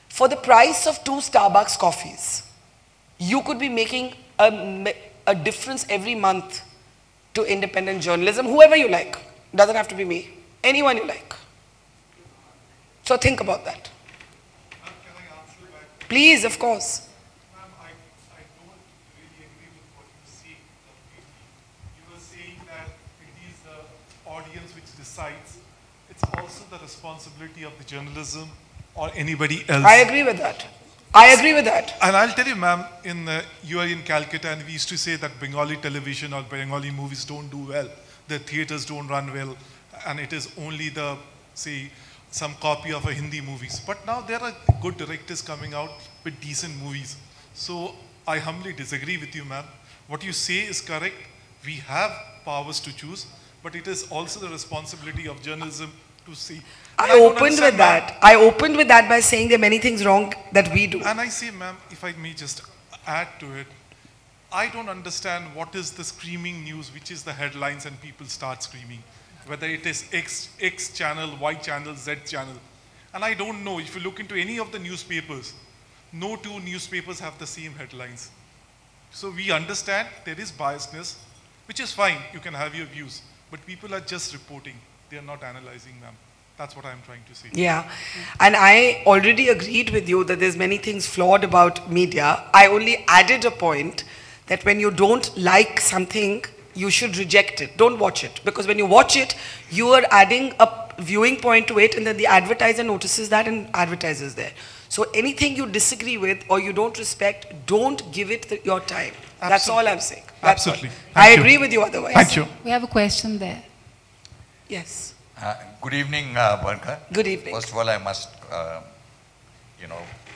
for the price of 2 Starbucks coffees, you could be making a difference every month to independent journalism, whoever you like. Doesn't have to be me, anyone you like. So think about that. Ma'am, can I answer that? Please, of course. Ma'am, I don't really agree with what you say completely. You were saying that it is the audience which decides. It's also the responsibility of the journalism or anybody else. I agree with that. I agree with that. And I'll tell you, ma'am, you are in Calcutta, and we used to say that Bengali television or Bengali movies don't do well. The theaters don't run well, and it is only the, say, some copy of a Hindi movies. But now there are good directors coming out with decent movies. So I humbly disagree with you, ma'am. What you say is correct. We have powers to choose, but it is also the responsibility of journalism to see. I opened with that. I opened with that by saying there are many things wrong that we do. And I say, ma'am, if I may just add to it, I don't understand what is the screaming news, which is the headlines and people start screaming. Whether it is X channel, Y channel, Z channel. And I don't know, if you look into any of the newspapers, no 2 newspapers have the same headlines. So we understand there is biasness, which is fine, you can have your views. But people are just reporting, they are not analyzing them. That's what I'm trying to say. Yeah, and I already agreed with you that there's many things flawed about media. I only added a point that when you don't like something, you should reject it. Don't watch it. Because when you watch it, you are adding a viewing point to it, and then the advertiser notices that and advertises there. So anything you disagree with or you don't respect, don't give it your time. Absolutely. That's all I'm saying. That's Absolutely. all. Thank I you. agree with you otherwise. Thank you. We have a question there. Yes. Good evening, Barkha. Good evening. First of all, I must,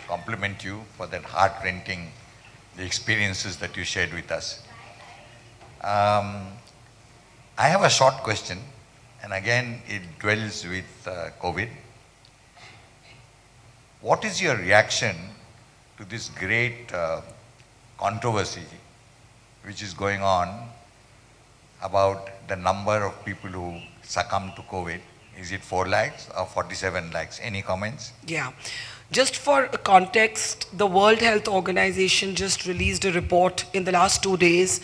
compliment you for that heart-rending, the experiences that you shared with us. I have a short question, and again, it dwells with COVID. What is your reaction to this great controversy which is going on about the number of people who succumbed to COVID? Is it 4 lakhs or 47 lakhs? Any comments? Yeah. Just for context, the World Health Organization just released a report in the last 2 days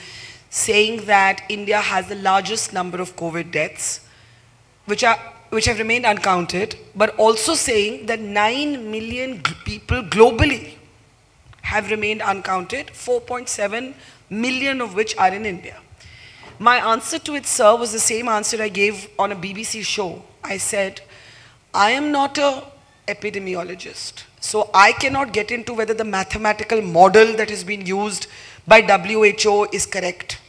saying that India has the largest number of COVID deaths, which have remained uncounted, but also saying that 9 million people globally have remained uncounted, 4.7 million of which are in India. My answer to it, sir, was the same answer I gave on a BBC show. I said, I am not an epidemiologist, so I cannot get into whether the mathematical model that has been used by WHO is correct.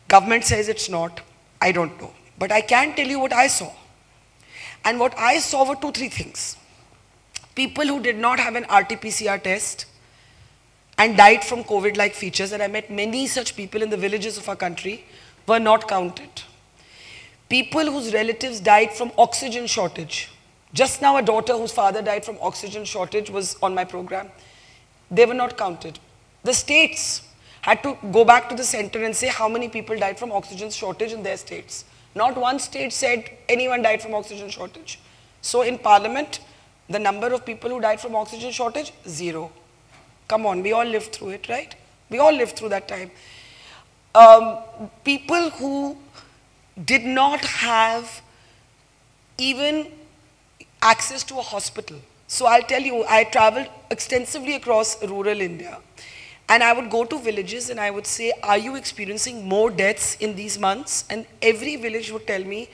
Government says it's not. I don't know. But I can tell you what I saw. And what I saw were 2-3 things. People who did not have an RT-PCR test and died from COVID-like features, and I met many such people in the villages of our country, were not counted. People whose relatives died from oxygen shortage. Just now a daughter whose father died from oxygen shortage was on my program. They were not counted. The states had to go back to the center and say how many people died from oxygen shortage in their states. Not one state said anyone died from oxygen shortage. So in Parliament, the number of people who died from oxygen shortage, 0. Come on, we all lived through it, right? We all lived through that time. People who did not have even access to a hospital. So I'll tell you, I traveled extensively across rural India, and I would go to villages and I would say, are you experiencing more deaths in these months? And every village would tell me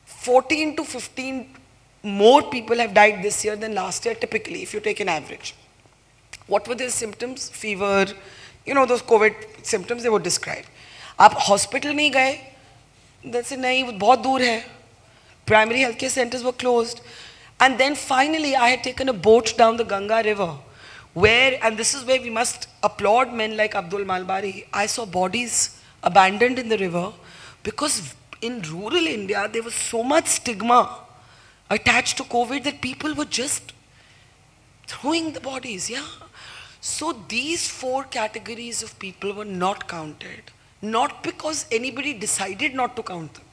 14 to 15 more people have died this year than last year, typically, if you take an average. What were their symptoms? Fever, those COVID symptoms they would describe. आप hospital नहीं गए, they said नहीं, वो बहुत दूर है. Primary healthcare centers were closed. And then finally I had taken a boat down the Ganga river where, and this is where we must applaud men like Abdul Malbari, I saw bodies abandoned in the river because in rural India, there was so much stigma attached to COVID that people were just throwing the bodies, yeah. So these 4 categories of people were not counted, not because anybody decided not to count them,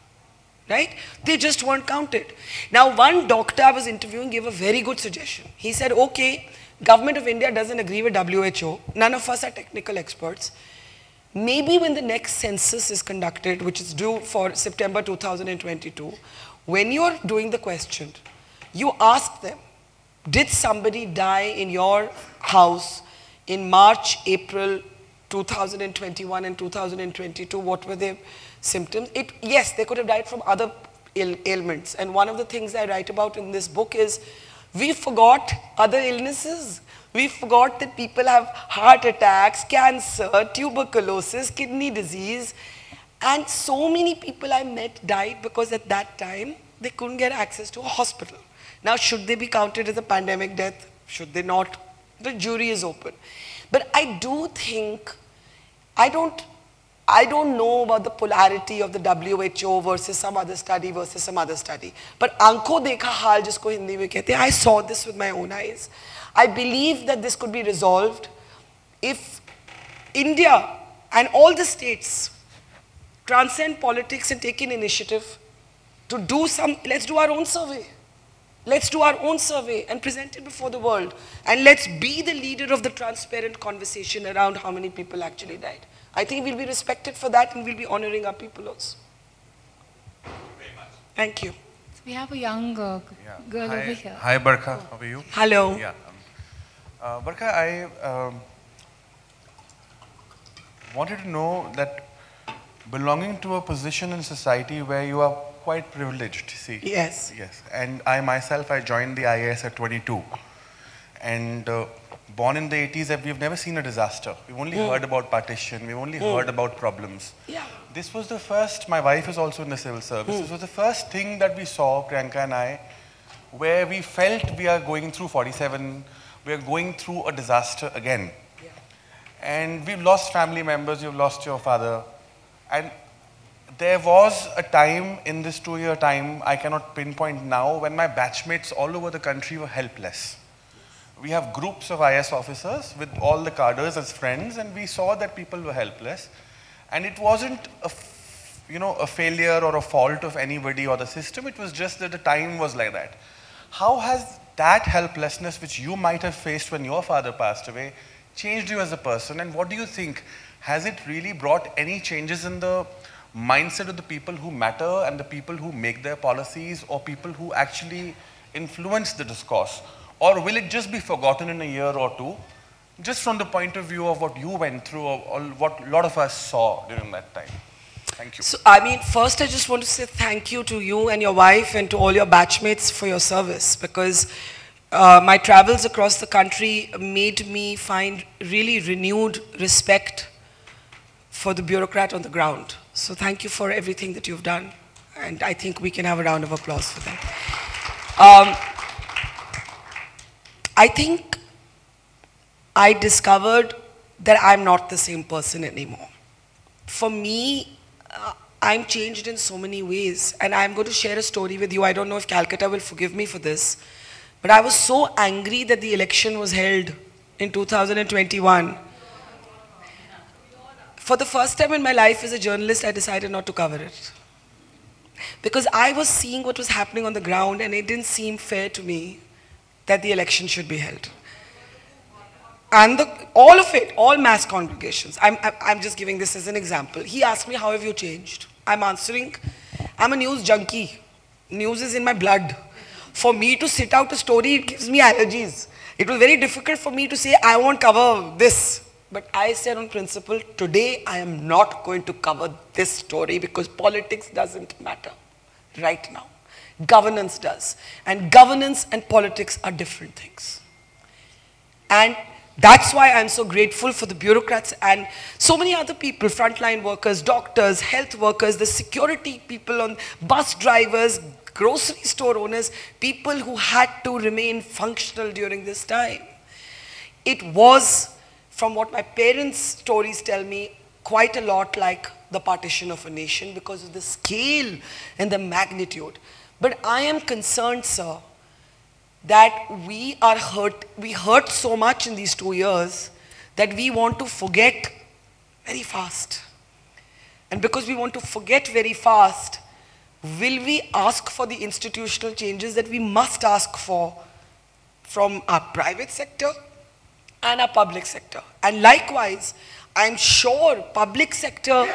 right? They just weren't counted. Now, one doctor I was interviewing gave a very good suggestion. He said, okay, Government of India doesn't agree with WHO. None of us are technical experts. Maybe when the next census is conducted, which is due for September 2022, when you're doing the question, you ask them, did somebody die in your house in March, April 2021 and 2022? What were their symptoms? Yes, they could have died from other ailments. And one of the things I write about in this book is we forgot other illnesses. We forgot that people have heart attacks, cancer, tuberculosis, kidney disease. And so many people I met died because at that time, they couldn't get access to a hospital. Now, should they be counted as a pandemic death? Should they not? The jury is open. But I do think, I don't know about the polarity of the WHO versus some other study versus some other study. But aankho dekha haal jisko Hindi mein kehte hain, I saw this with my own eyes. I believe that this could be resolved if India and all the states transcend politics and take an initiative to do let's do our own survey. Let's do our own survey and present it before the world. And let's be the leader of the transparent conversation around how many people actually died. I think we'll be respected for that and we'll be honoring our people also. Very much. Thank you. So we have a young girl over here. Hi, Barkha. How are you? Hello. Yeah. Barkha, I wanted to know that belonging to a position in society where you are quite privileged, see. Yes. Yes. And I myself, I joined the IAS at 22. And born in the 80s, we've never seen a disaster. We've only heard about partition. We've only heard about problems. Yeah. This was the first, my wife is also in the civil service. This was the first thing that we saw, Priyanka and I, where we felt we are going through 47, we are going through a disaster again. Yeah. And we've lost family members, you've lost your father. And there was a time in this 2-year time, I cannot pinpoint now, when my batchmates all over the country were helpless. We have groups of IS officers with all the cadres as friends, and we saw that people were helpless. And it wasn't a failure or a fault of anybody or the system, it was just that the time was like that. How has that helplessness which you might have faced when your father passed away changed you as a person, and what do you think? Has it really brought any changes in the mindset of the people who matter and the people who make their policies or people who actually influence the discourse? Or will it just be forgotten in a year or two, just from the point of view of what you went through or what a lot of us saw during that time? Thank you. So, I mean, first I just want to say thank you to you and your wife and to all your batchmates for your service, because my travels across the country made me find really renewed respect for the bureaucrat on the ground. So thank you for everything that you've done. And I think we can have a round of applause for that. I think I discovered that I'm not the same person anymore. For me, I'm changed in so many ways. And I'm going to share a story with you. I don't know if Calcutta will forgive me for this. But I was so angry that the election was held in 2021. For the first time in my life as a journalist, I decided not to cover it. Because I was seeing what was happening on the ground and it didn't seem fair to me that the election should be held. And all of it, all mass congregations, I'm just giving this as an example. He asked me, how have you changed? I'm answering, I'm a news junkie. News is in my blood. For me to sit out a story, it gives me allergies. It was very difficult for me to say, I won't cover this. But I said on principle, today I am not going to cover this story because politics doesn't matter right now. Governance does. And governance and politics are different things. And that's why I'm so grateful for the bureaucrats and so many other people, frontline workers, doctors, health workers, the security people, on bus drivers, grocery store owners, people who had to remain functional during this time. it was, from what my parents' stories tell me, quite a lot like the partition of a nation because of the scale and the magnitude. But I am concerned, sir, that we hurt so much in these 2 years that we want to forget very fast. And because we want to forget very fast, will we ask for the institutional changes that we must ask for from our private sector and our public sector? And likewise, I'm sure public sector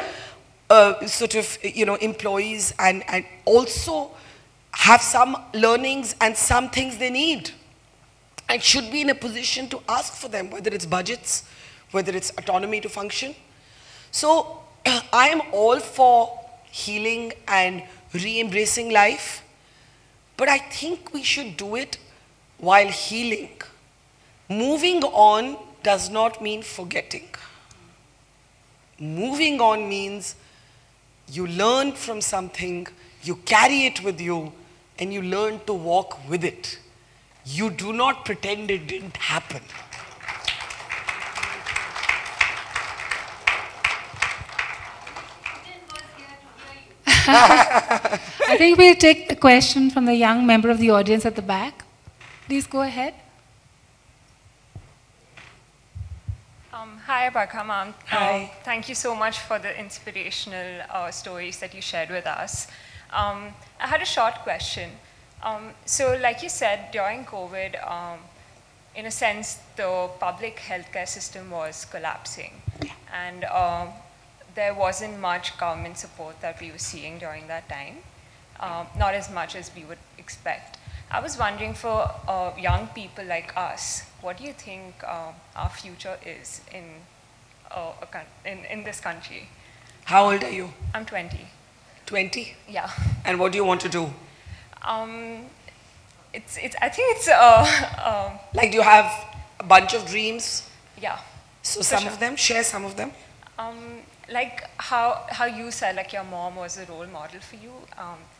employees and also have some learnings and some things they need and should be in a position to ask for them, whether it's budgets, whether it's autonomy to function. So I am all for healing and re-embracing life, but I think we should do it while healing. Moving on does not mean forgetting. Moving on means you learn from something, you carry it with you, and you learn to walk with it. You do not pretend it didn't happen. I think we'll take a question from the young member of the audience at the back. Please go ahead. Hi, Barkha ma'am. Hi. Thank you so much for the inspirational stories that you shared with us. I had a short question. So like you said, during COVID, in a sense, the public healthcare system was collapsing. And there wasn't much government support that we were seeing during that time. Not as much as we would expect. I was wondering, for young people like us, what do you think our future is in this country? How old are you? I'm 20. 20? Yeah. And what do you want to do? I think it's like, do you have a bunch of dreams? Yeah. So some of them, share some of them. Like how you said, like your mom was a role model for you.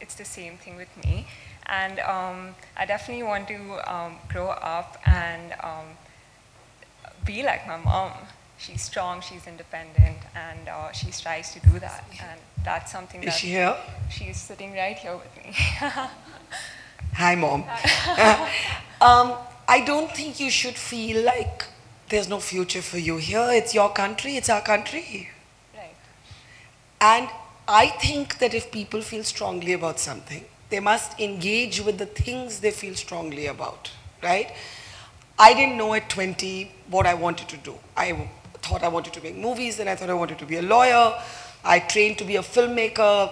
It's the same thing with me. And I definitely want to grow up and be like my mom. She's strong, she's independent, and she strives to do that. And that's something that... Is she here? She's sitting right here with me. Hi, Mom. I don't think you should feel like there's no future for you here. It's your country, it's our country. Right. And I think that if people feel strongly about something, they must engage with the things they feel strongly about, right? I didn't know at 20 what I wanted to do. I thought I wanted to make movies, then I thought I wanted to be a lawyer. I trained to be a filmmaker.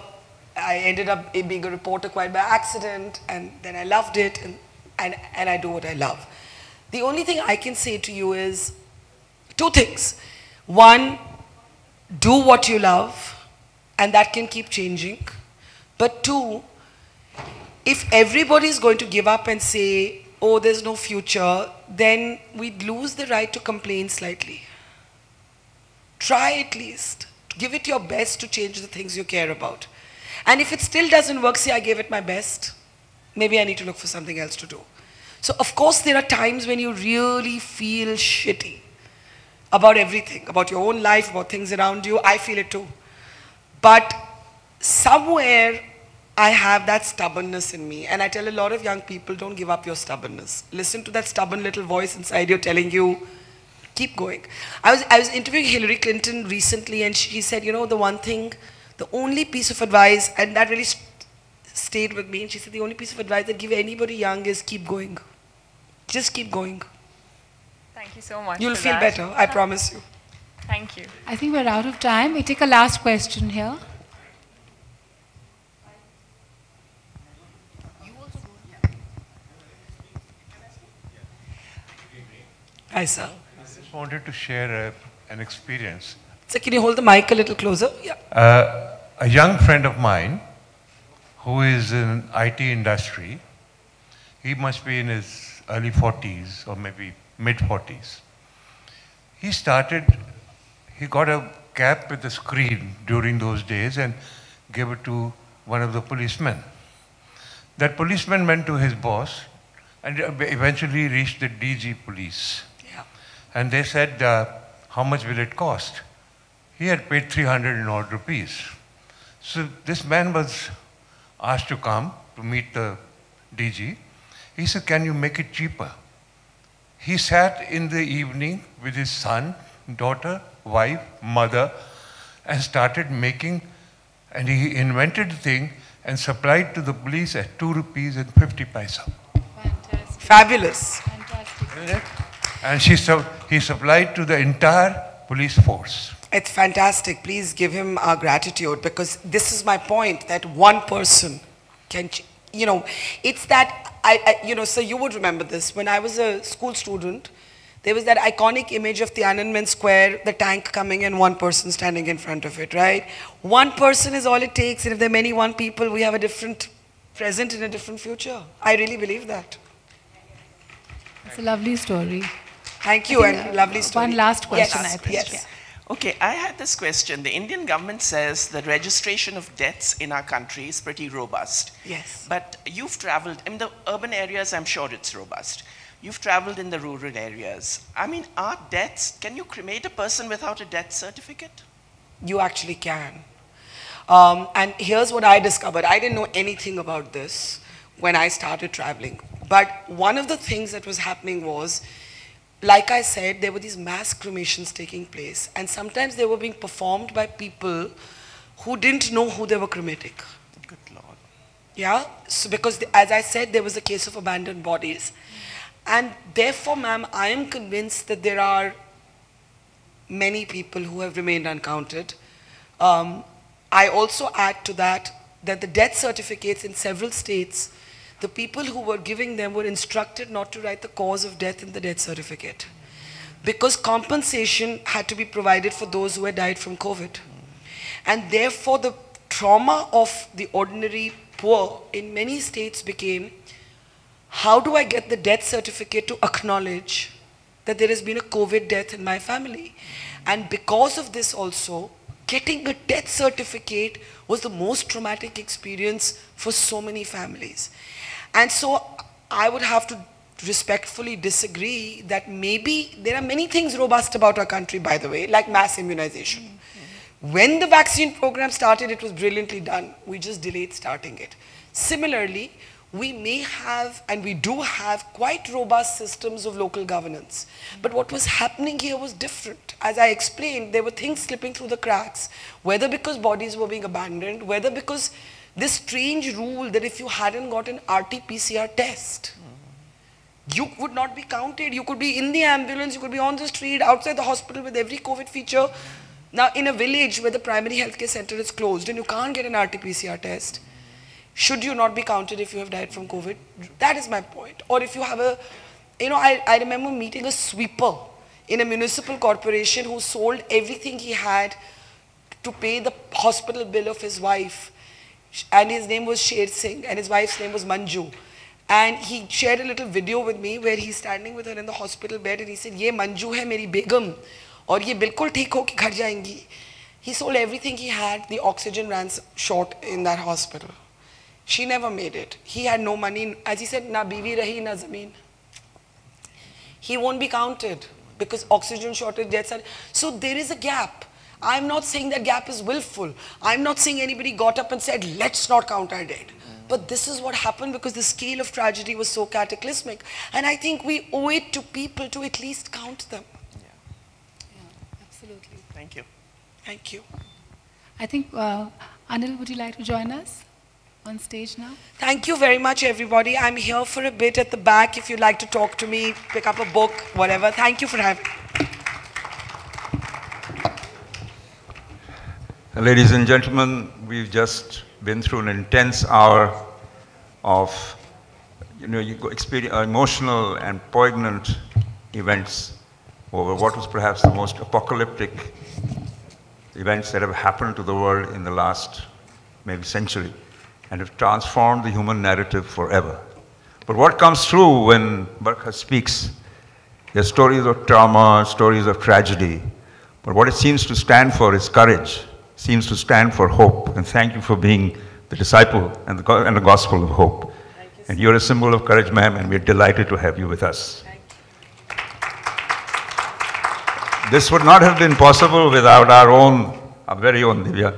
I ended up being a reporter quite by accident, and then I loved it, and I do what I love. The only thing I can say to you is two things. One, do what you love, and that can keep changing. But two, if everybody is going to give up and say, oh, there's no future, then we'd lose the right to complain slightly. Try at least. Give it your best to change the things you care about. And if it still doesn't work, say I gave it my best, maybe I need to look for something else to do. So of course there are times when you really feel shitty about everything, about your own life, about things around you. I feel it too. But somewhere I have that stubbornness in me. And I tell a lot of young people, don't give up your stubbornness. Listen to that stubborn little voice inside you telling you, keep going. I was interviewing Hillary Clinton recently, and she said, you know, the one thing, the only piece of advice, and that really stayed with me, and she said the only piece of advice I'd give anybody young is keep going. Just keep going. Thank you so much. You'll feel better, I promise you. Thank you. I think we're out of time. We take a last question here. Hi, sir. I just wanted to share an experience. So can you hold the mic a little closer? Yeah. A young friend of mine who is in IT industry, he must be in his early 40s or maybe mid 40s. He got a cap with a screen during those days and gave it to one of the policemen. That policeman went to his boss and eventually reached the DG police. Yeah. And they said, how much will it cost? He had paid 300 and odd rupees. So this man was asked to come to meet the DG. He said, can you make it cheaper? He sat in the evening with his son, daughter, wife, mother, and started making, and he invented the thing and supplied to the police at 2 rupees and 50 paisa. Fantastic. Fabulous. Fantastic. And he supplied to the entire police force. It's fantastic. Please give him our gratitude, because this is my point, that one person can, it's that, so you would remember this. When I was a school student, there was that iconic image of Tiananmen Square, the tank coming and one person standing in front of it, right? One person is all it takes, and if there are many one people, we have a different present and a different future. I really believe that. It's a lovely story. Thank you, and lovely story. One last question, Yes, I think. yes. Yeah. Okay, I had this question. The Indian government says the registration of deaths in our country is pretty robust. Yes. But you've traveled, in the urban areas, I'm sure it's robust. You've traveled in the rural areas. I mean, are deaths, can you cremate a person without a death certificate? You actually can. And here's what I discovered. I didn't know anything about this when I started traveling. But one of the things that was happening was, like I said, there were these mass cremations taking place. And sometimes they were being performed by people who didn't know who they were cremating. Good Lord. Yeah, so because as I said, there was a case of abandoned bodies. And therefore, ma'am, I am convinced that there are many people who have remained uncounted. I also add to that the death certificates in several states, the people who were giving them were instructed not to write the cause of death in the death certificate, because compensation had to be provided for those who had died from COVID. And therefore, the trauma of the ordinary poor in many states became, how do I get the death certificate to acknowledge that there has been a COVID death in my family? And because of this also, getting a death certificate was the most traumatic experience for so many families. And so I would have to respectfully disagree that maybe there are many things robust about our country, by the way, like mass immunization. When the vaccine program started, it was brilliantly done. We just delayed starting it. Similarly, we may have, and we do have, quite robust systems of local governance. But what was happening here was different. As I explained, there were things slipping through the cracks, whether because bodies were being abandoned, whether because this strange rule that if you hadn't got an RT-PCR test, you would not be counted. You could be in the ambulance, you could be on the street, outside the hospital with every COVID feature. Now, in a village where the primary healthcare center is closed and you can't get an RT-PCR test, should you not be counted if you have died from COVID? That is my point. Or if you have a, I remember meeting a sweeper in a municipal corporation who sold everything he had to pay the hospital bill of his wife. And his name was Sher Singh and his wife's name was Manju. And he shared a little video with me where he's standing with her in the hospital bed and he said, "Ye Manju hai meri begum, aur ye bilkul theek ho ke ghar jayengi." He sold everything he had. The oxygen ran short in that hospital. She never made it. He had no money. As he said, na biwi rahi, na zameen. He won't be counted because oxygen shortage deaths are. So there is a gap. I'm not saying that gap is willful. I'm not saying anybody got up and said, let's not count our dead. But this is what happened because the scale of tragedy was so cataclysmic. And I think we owe it to people to at least count them. Yeah, absolutely. Thank you. Thank you. I think, Anil, would you like to join us on stage now? Thank you very much, everybody. I'm here for a bit at the back if you'd like to talk to me, pick up a book, whatever. Thank you for having me. Ladies and gentlemen, we've just been through an intense hour of emotional and poignant events over what was perhaps the most apocalyptic events that have happened to the world in the last maybe century and have transformed the human narrative forever. But what comes through when Barkha speaks, there are stories of trauma, stories of tragedy, but what it seems to stand for is courage. Seems to stand for hope. And thank you for being the disciple and the gospel of hope. And you're a symbol of courage, ma'am, and we're delighted to have you with us. This would not have been possible without our very own Divya.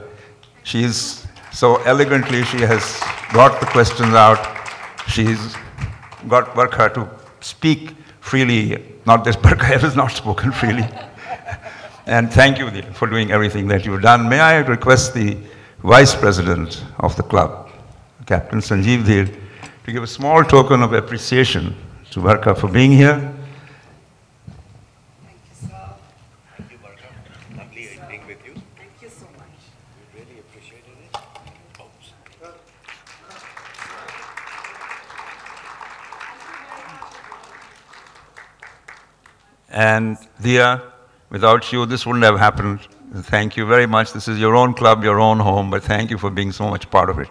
She's so elegantly, she has brought the questions out. She's got Barkha to speak freely. Not this Barkha has not spoken freely. And thank you Divya, for doing everything that you've done. May I request the Vice President of the club, Captain Sanjeev Dhir, to give a small token of appreciation to Barkha for being here. Thank you, sir. Thank you, Barkha. Lovely being with you. Thank you so much. We really appreciated it. Oops. And Diya, without you, this wouldn't have happened. Thank you very much. This is your own club, your own home, but thank you for being so much part of it.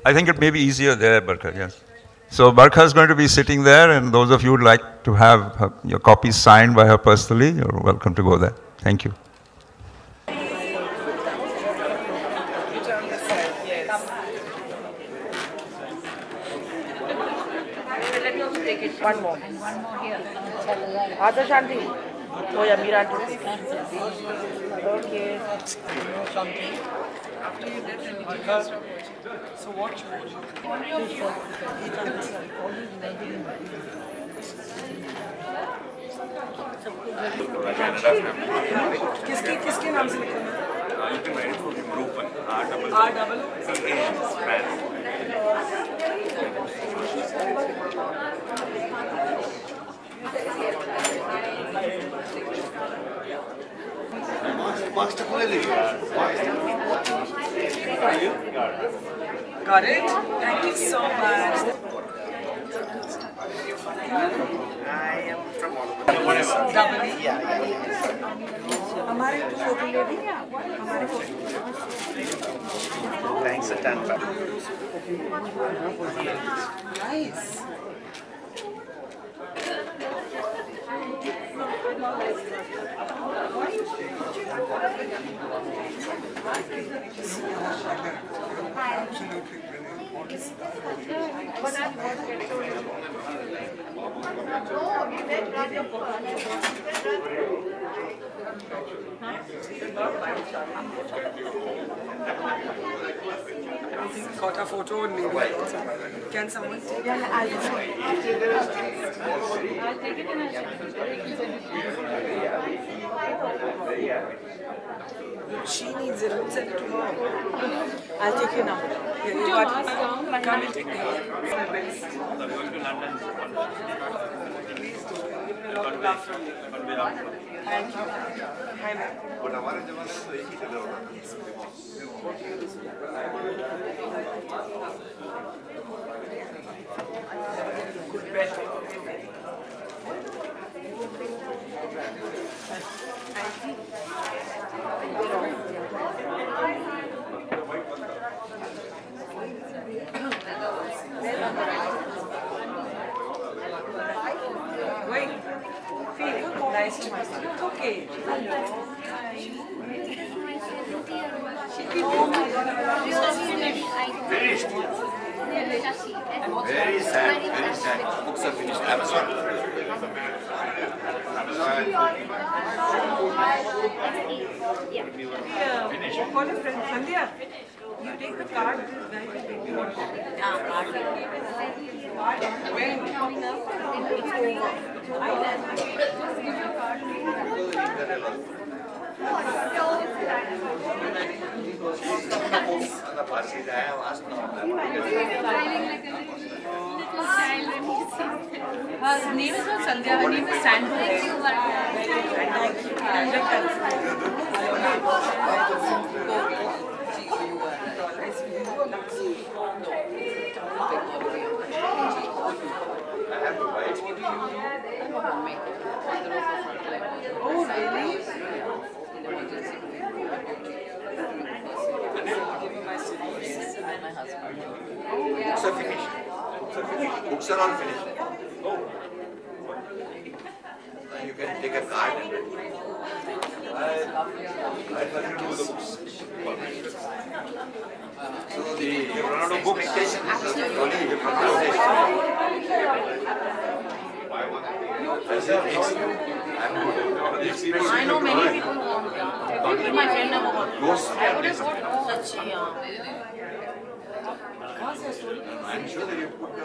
I think it may be easier there, Barkha, yes. So Barkha is going to be sitting there, and those of you who would like to have your copies signed by her personally, you're welcome to go there. Thank you. One more. And one more here. Ada Shanti. Oh yeah, Mira too. Okay. Something. After you did, then we can stop watching. So watch. किसके नाम से लिखा है? You can write it for group one. Master Kuleli. Got it? Thank you so much. I am from all over. Double. Yeah. हमारे photo ले दी हमारे Thanks a ton. Nice. Got a photo and maybe can someone take it? Yeah, I'll take it and I'll she needs it. I'll send it to her. I'll take your number. Yeah, you got it. Come and take it. I'm going to London. Please do. Give me a lot of love from you. Thank you. Hi, ma'am. Good bed. Wait. Feel nice to meet you. Okay. Hello. Finished. Very sad. Very sad. Books are finished. Amazon. Finished. Call a friend. Sandhya, you take the card. This guy will take you. Card. When? It's over. Just give your card. Her name is not Sandhya, her name is Sandhu. Thank you. books are all finished. Oh. You can take a card and I had nothing to do with the books. So you've run out of books. You've run out of I said, I'm good. I know many people want it. My friend never got it. I would have got such, I'm sure that you put